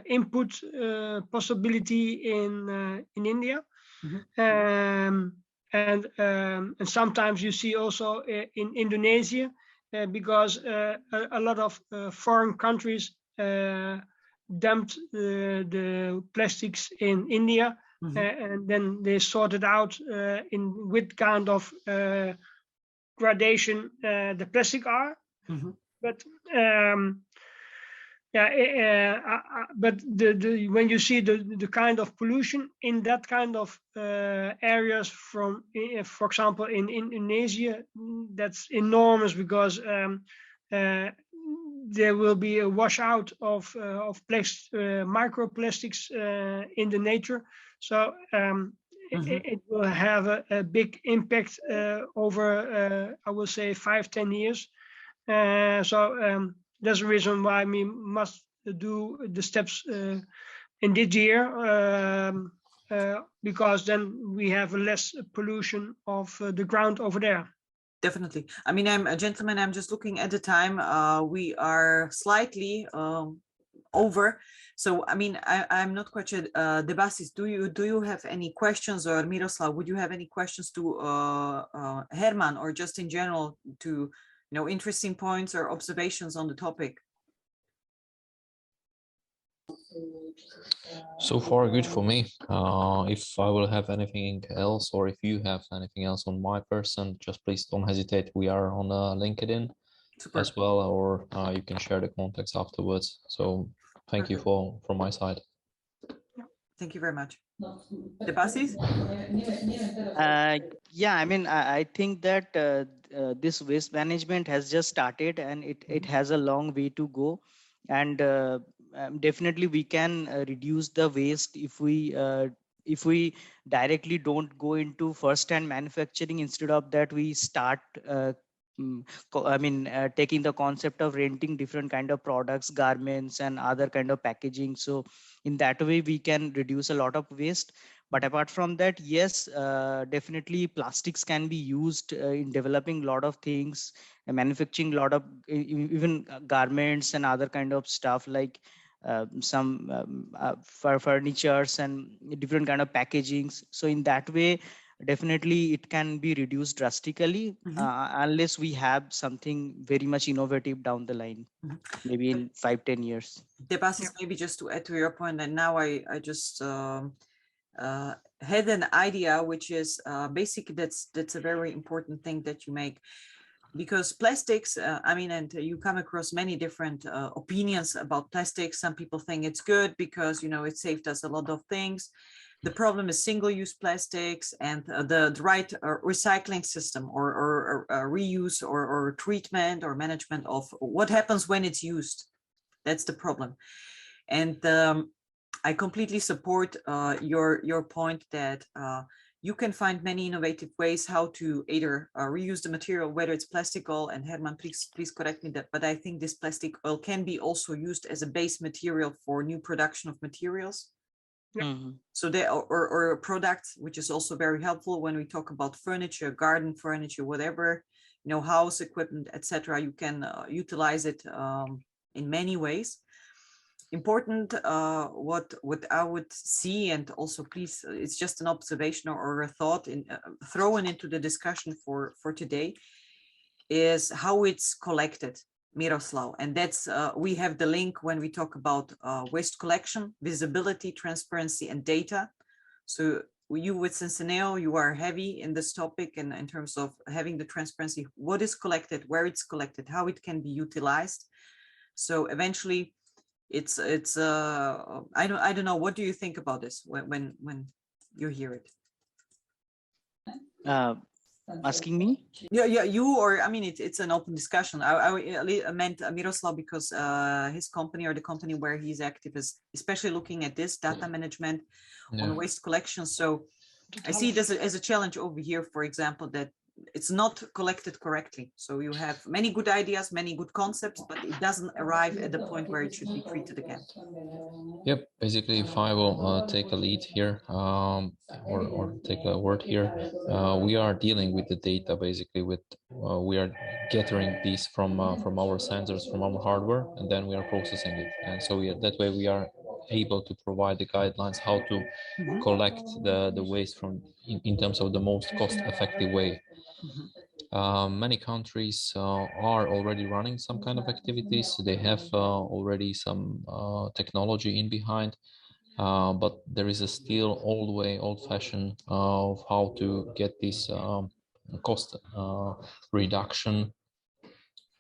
input possibility in India. And sometimes you see also in Indonesia, because a lot of foreign countries dumped the plastics in India, and then they sorted out with kind of gradation the plastic are. But but when you see the kind of pollution in that kind of areas from, for example, in Indonesia, that's enormous, because there will be a washout of microplastics in the nature. So it will have a big impact over, I will say, 5-10 years. So that's the reason why we must do the steps in this year, because then we have less pollution of the ground over there. Definitely. I mean, I'm a gentleman. I'm just looking at the time. We are slightly over. So, I mean, I'm not quite sure. Debasis, do you have any questions, or Miroslav, would you have any questions to Herman, or just in general to, interesting points or observations on the topic? So far, good for me. If I will have anything else, or if you have anything else on my person, just please don't hesitate. We are on LinkedIn as well, or you can share the contacts afterwards. So thank you from my side. Thank you very much. Debasis? Yeah, I mean, I think that this waste management has just started, and it has a long way to go. And definitely we can reduce the waste if we directly don't go into first-hand manufacturing. Instead of that, we start taking the concept of renting different kind of products, garments, and other kind of packaging. So in that way we can reduce a lot of waste. But apart from that, yes, definitely plastics can be used in developing a lot of things, manufacturing a lot of even garments and other kind of stuff, like some for furnitures and different kind of packagings. So in that way, definitely it can be reduced drastically, unless we have something very much innovative down the line, maybe in 5-10 years. Debasis, maybe just to add to your point, and now I just had an idea, which is basically that's a very important thing that you make, because plastics, and you come across many different opinions about plastics. Some people think it's good because it saved us a lot of things. The problem is single-use plastics and the right recycling system or reuse or treatment or management of what happens when it's used. That's the problem. And I completely support your point that you can find many innovative ways how to either reuse the material, whether it's plastic oil, and Herman, please correct me that, but I think this plastic oil can be also used as a base material for new production of materials. So they or a product, which is also very helpful when we talk about furniture, garden furniture, whatever, house equipment, etc. You can utilize it in many ways. Important, what I would see, and also please, it's just an observation or a thought in thrown into the discussion for today, is how it's collected, Miroslav. And that's we have the link when we talk about waste collection, visibility, transparency, and data. So you with Cincineo, you are heavy in this topic, and in terms of having the transparency, what is collected, where it's collected, how it can be utilized. So eventually, it's I don't know. What do you think about this when you hear it? Asking me? Yeah, you, or it's an open discussion. I meant Miroslav because his company, or the company where he's active, is especially looking at this data management on waste collection. So I see it as a challenge over here, for example, that it's not collected correctly. So you have many good ideas, many good concepts, but it doesn't arrive at the point where it should be treated again. Yep, basically, if I will take a lead here, or take a word here, we are dealing with the data. Basically, with we are gathering these from our sensors, from our hardware, and then we are processing it. And so that way we are able to provide the guidelines how to collect the waste from in terms of the most cost-effective way. Many countries are already running some kind of activities. They have already some technology in behind, but there is a still old-fashioned of how to get this cost reduction,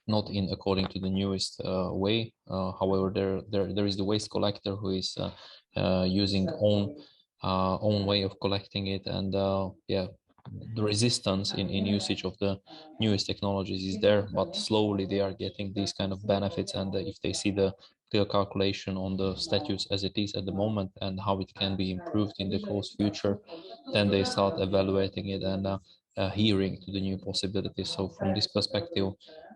not in according to the newest way. However, there is the waste collector who is using own way of collecting it, and yeah, the resistance in usage of the newest technologies is there, but slowly they are getting these kind of benefits. And if they see the clear calculation on the status as it is at the moment and how it can be improved in the close future, then they start evaluating it and adhering to the new possibilities. So from this perspective,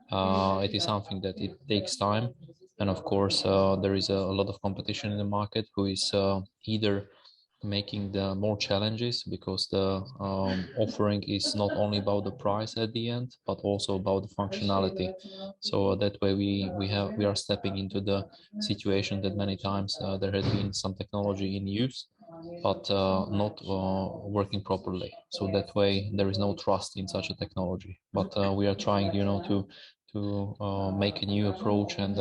it is something that it takes time. And of course, there is a lot of competition in the market who is either making the more challenges, because the offering is not only about the price at the end, but also about the functionality. So that way we are stepping into the situation that many times there has been some technology in use, but not working properly. So that way there is no trust in such a technology. But we are trying, to make a new approach and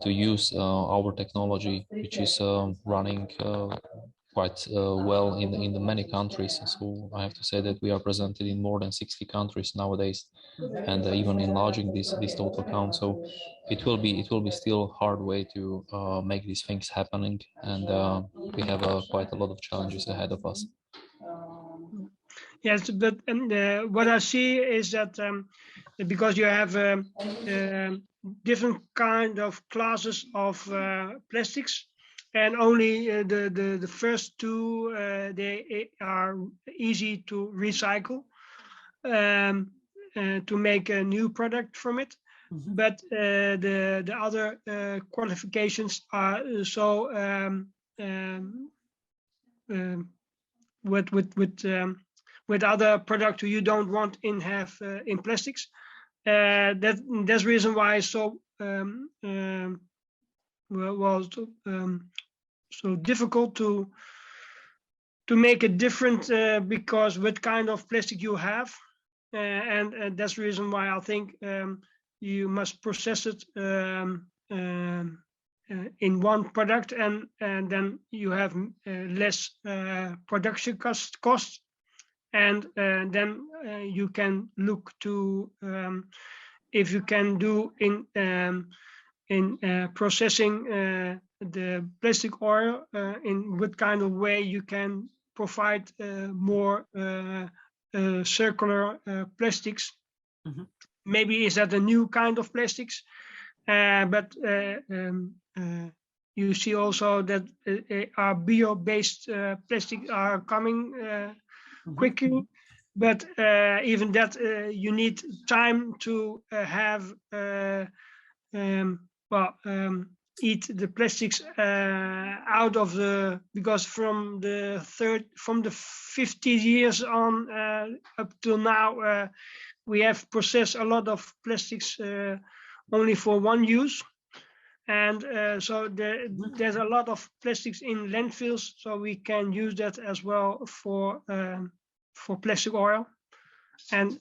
to use our technology, which is running quite well in the many countries. So I have to say that we are presented in more than 60 countries nowadays, and even enlarging this total count. So it will be still hard way to make these things happening, and we have quite a lot of challenges ahead of us. Yes, but what I see is that because you have different kind of classes of plastics, and only the first two they are easy to recycle to make a new product from it. But the other qualifications are so with other products you don't want in plastics. That's the reason why it's so so difficult to make it different, because what kind of plastic you have, and that's the reason why I think you must process it in one product, and then you have less production costs, and then you can look to if you can do in processing the plastic oil in what kind of way you can provide more circular plastics. Maybe is that a new kind of plastics, but you see also that our bio-based plastics are coming quickly, but even that you need time to have eat the plastics out of the, because from the 50 years on up till now we have processed a lot of plastics only for one use, and so there's a lot of plastics in landfills, so we can use that as well for plastic oil. And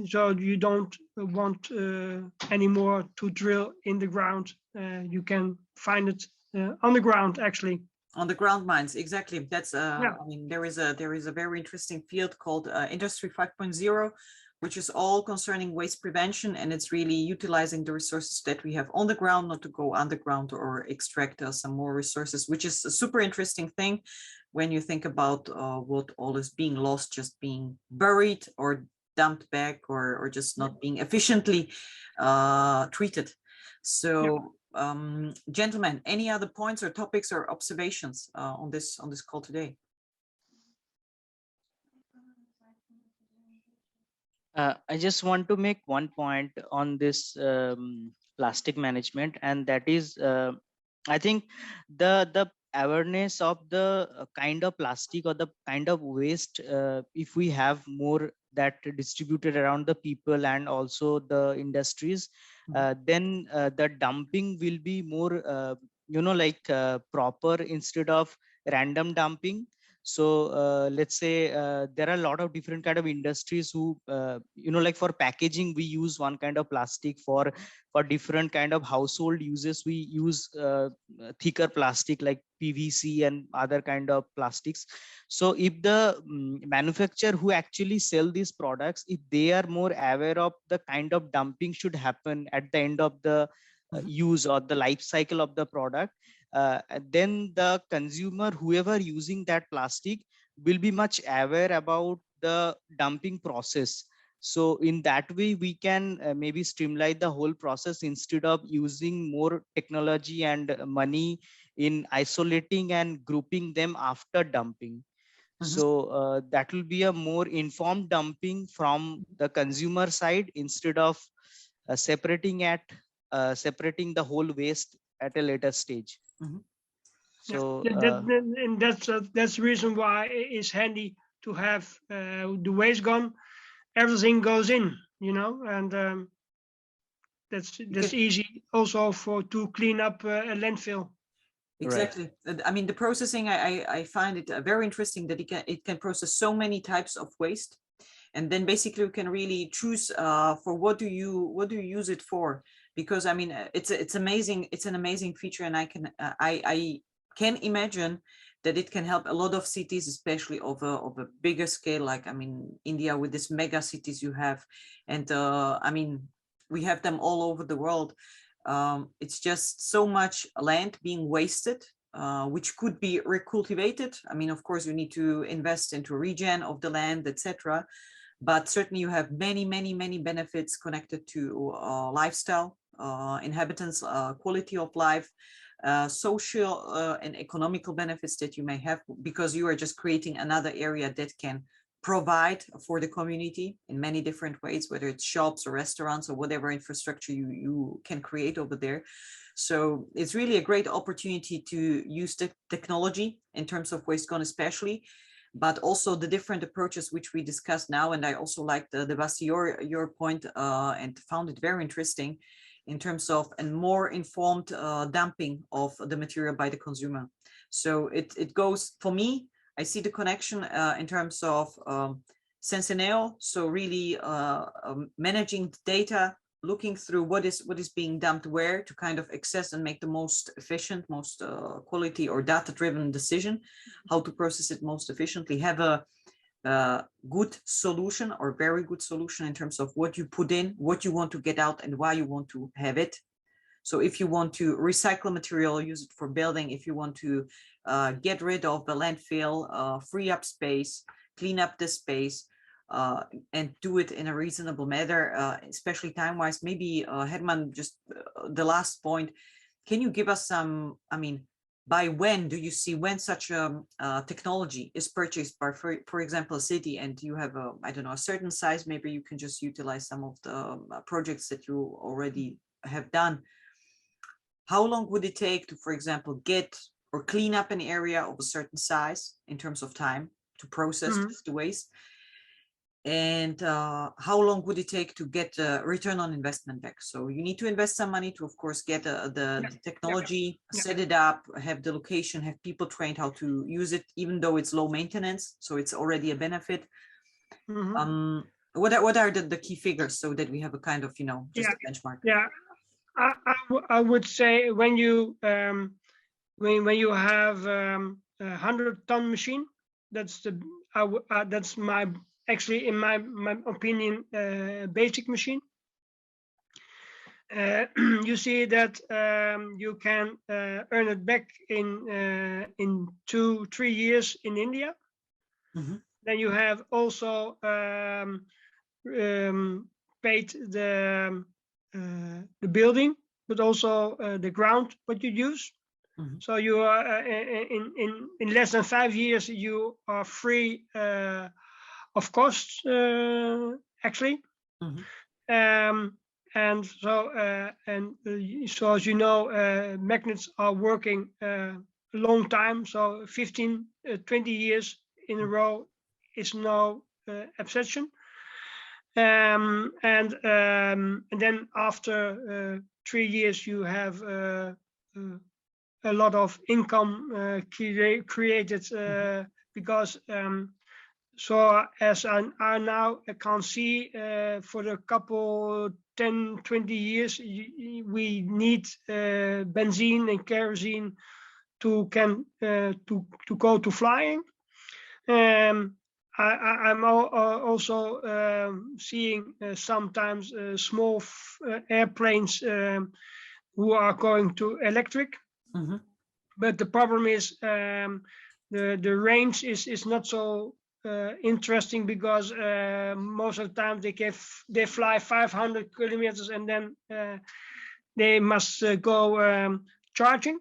so you don't want anymore to drill in the ground. You can find it on the ground, actually. On the ground mines, exactly. That's I mean, there is a very interesting field called Industry 5.0, which is all concerning waste prevention, and it's really utilizing the resources that we have on the ground, not to go underground or extract some more resources, which is a super interesting thing when you think about what all is being lost, just being buried or dumped back, or just not being efficiently treated. So gentlemen, any other points or topics or observations on this call today? I just want to make one point on this plastic management, and that is, I think the awareness of the kind of plastic or the kind of waste, if we have more that distributed around the people and also the industries, then the dumping will be more, like proper instead of random dumping. So let's say there are a lot of different kind of industries who like for packaging we use one kind of plastic, for different kind of household uses we use thicker plastic like PVC and other kind of plastics. So if the manufacturer who actually sell these products, if they are more aware of the kind of dumping should happen at the end of the use or the life cycle of the product, then the consumer, whoever using that plastic, will be much aware about the dumping process. So in that way we can maybe streamline the whole process instead of using more technology and money in isolating and grouping them after dumping. So that will be a more informed dumping from the consumer side instead of separating the whole waste at a later stage. So and that's the reason why it's handy to have the WasteGone. Everything goes in, and that's easy also to clean up a landfill. Exactly. Right. I mean, the processing, I find it very interesting that it can process so many types of waste, and then basically you can really choose for what do you use it for, because I mean it's amazing. It's an amazing feature, and I can imagine that it can help a lot of cities, especially of a bigger scale, like I mean India with these mega cities you have, and I mean we have them all over the world. It's just so much land being wasted, which could be recultivated. I mean, of course, you need to invest into regen of the land, etc. But certainly you have many, many, many benefits connected to lifestyle, inhabitants, quality of life, social and economical benefits that you may have, because you are just creating another area that can provide for the community in many different ways, whether it's shops or restaurants or whatever infrastructure you can create over there. So it's really a great opportunity to use the technology in terms of WasteGone especially, but also the different approaches which we discussed now. And I also liked the Basti, your point, and found it very interesting in terms of a more informed dumping of the material by the consumer. So it goes, for me, I see the connection in terms of Senseneo. So really managing the data, looking through what is being dumped where to kind of access and make the most efficient, most quality or data-driven decision, how to process it most efficiently, have a good solution or very good solution in terms of what you put in, what you want to get out, and why you want to have it. So if you want to recycle material, use it for building. If you want to get rid of the landfill, free up space, clean up the space, and do it in a reasonable manner, especially time-wise. Maybe Herman, just the last point, can you give us some, I mean, by when do you see when such a technology is purchased by, for example, a city, and you have a, I don't know, a certain size, maybe you can just utilize some of the projects that you already have done. How long would it take to, for example, get or clean up an area of a certain size in terms of time to process the waste? And how long would it take to get a return on investment back? So you need to invest some money to, of course, get the technology, set it up, have the location, have people trained how to use it, even though it's low maintenance. So it's already a benefit. What are the key figures so that we have a kind of, just a benchmark? Yeah, I would say when you when you have a 100-ton machine, that's my actually, in my opinion, basic machine. You see that you can earn it back in 2-3 years in India. Then you have also paid the building, but also the ground what you use. So you are in less than 5 years you are free of costs, actually. Mhm. And so as you know, magnets are working a long time. So 15, 20 years in a row is no exception. And then after 3 years, you have a lot of income created because so as I now can see for a couple 10, 20 years, we need benzene and kerosene to go to flying. I'm also seeing sometimes small airplanes who are going to electric. Mhm. But the problem is the range is not so interesting because most of the time they fly 500 kilometers and then they must go charging.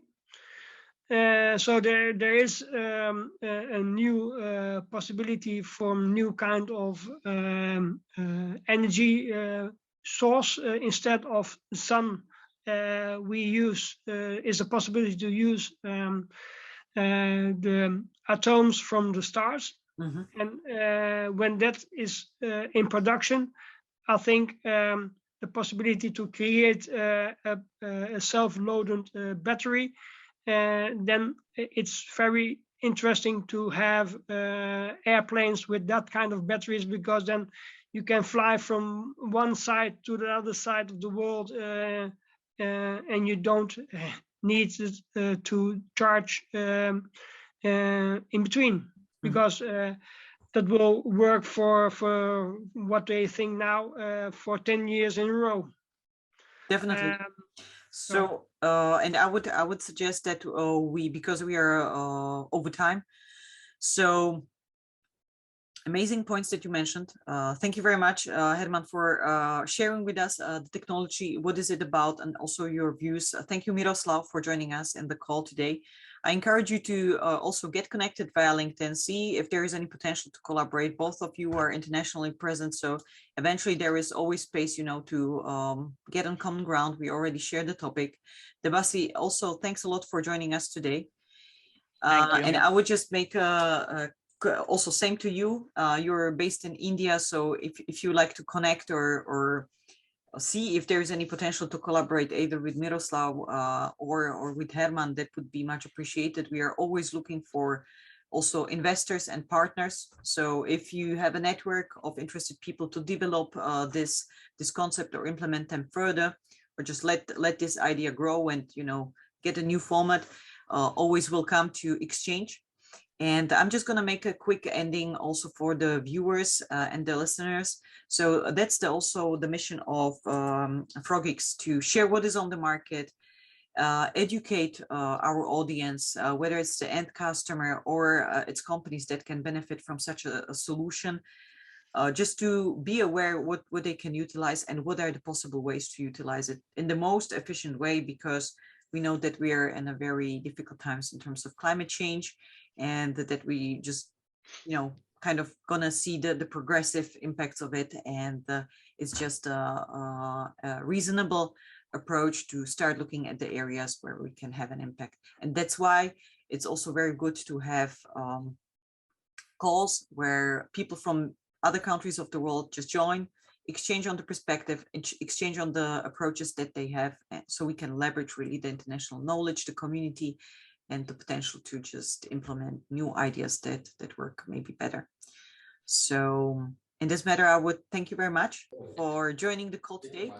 So there is a new possibility for new kind of energy source instead of sun. We use is a possibility to use the atoms from the stars. Mhm. And when that is in production, I think the possibility to create a self-loaded battery, then it's very interesting to have airplanes with that kind of batteries, because then you can fly from one side to the other side of the world and you don't need to charge in between, because that will work for what they think now for 10 years in a row. Definitely. So, and I would suggest that because we are over time. So amazing points that you mentioned. Thank you very much, Herman, for sharing with us the technology. What is it about, and also your views. Thank you, Miroslav, for joining us in the call today. I encourage you to also get connected via LinkedIn, see if there is any potential to collaborate. Both of you are internationally present, so eventually there is always space, to get on common ground. We already shared the topic. Debasi, also thanks a lot for joining us today. Thank you. And I would just make also same to you. You're based in India, so if you like to connect or see if there is any potential to collaborate either with Miroslav or with Herman, that would be much appreciated. We are always looking for also investors and partners. So if you have a network of interested people to develop this concept or implement them further, or just let this idea grow and get a new format, always welcome to exchange. And I'm just going to make a quick ending also for the viewers and the listeners. So that's also the mission of Frogeex, to share what is on the market, educate our audience, whether it's the end customer or it's companies that can benefit from such a solution, just to be aware what they can utilize and what are the possible ways to utilize it in the most efficient way, because we know that we are in a very difficult times in terms of climate change, and that we just, kind of gonna see the progressive impacts of it. And it's just a reasonable approach to start looking at the areas where we can have an impact. And that's why it's also very good to have calls where people from other countries of the world just join, exchange on the perspective, exchange on the approaches that they have, so we can leverage really the international knowledge, the community, and the potential to just implement new ideas that work maybe better. So in this matter, I would thank you very much for joining the call today.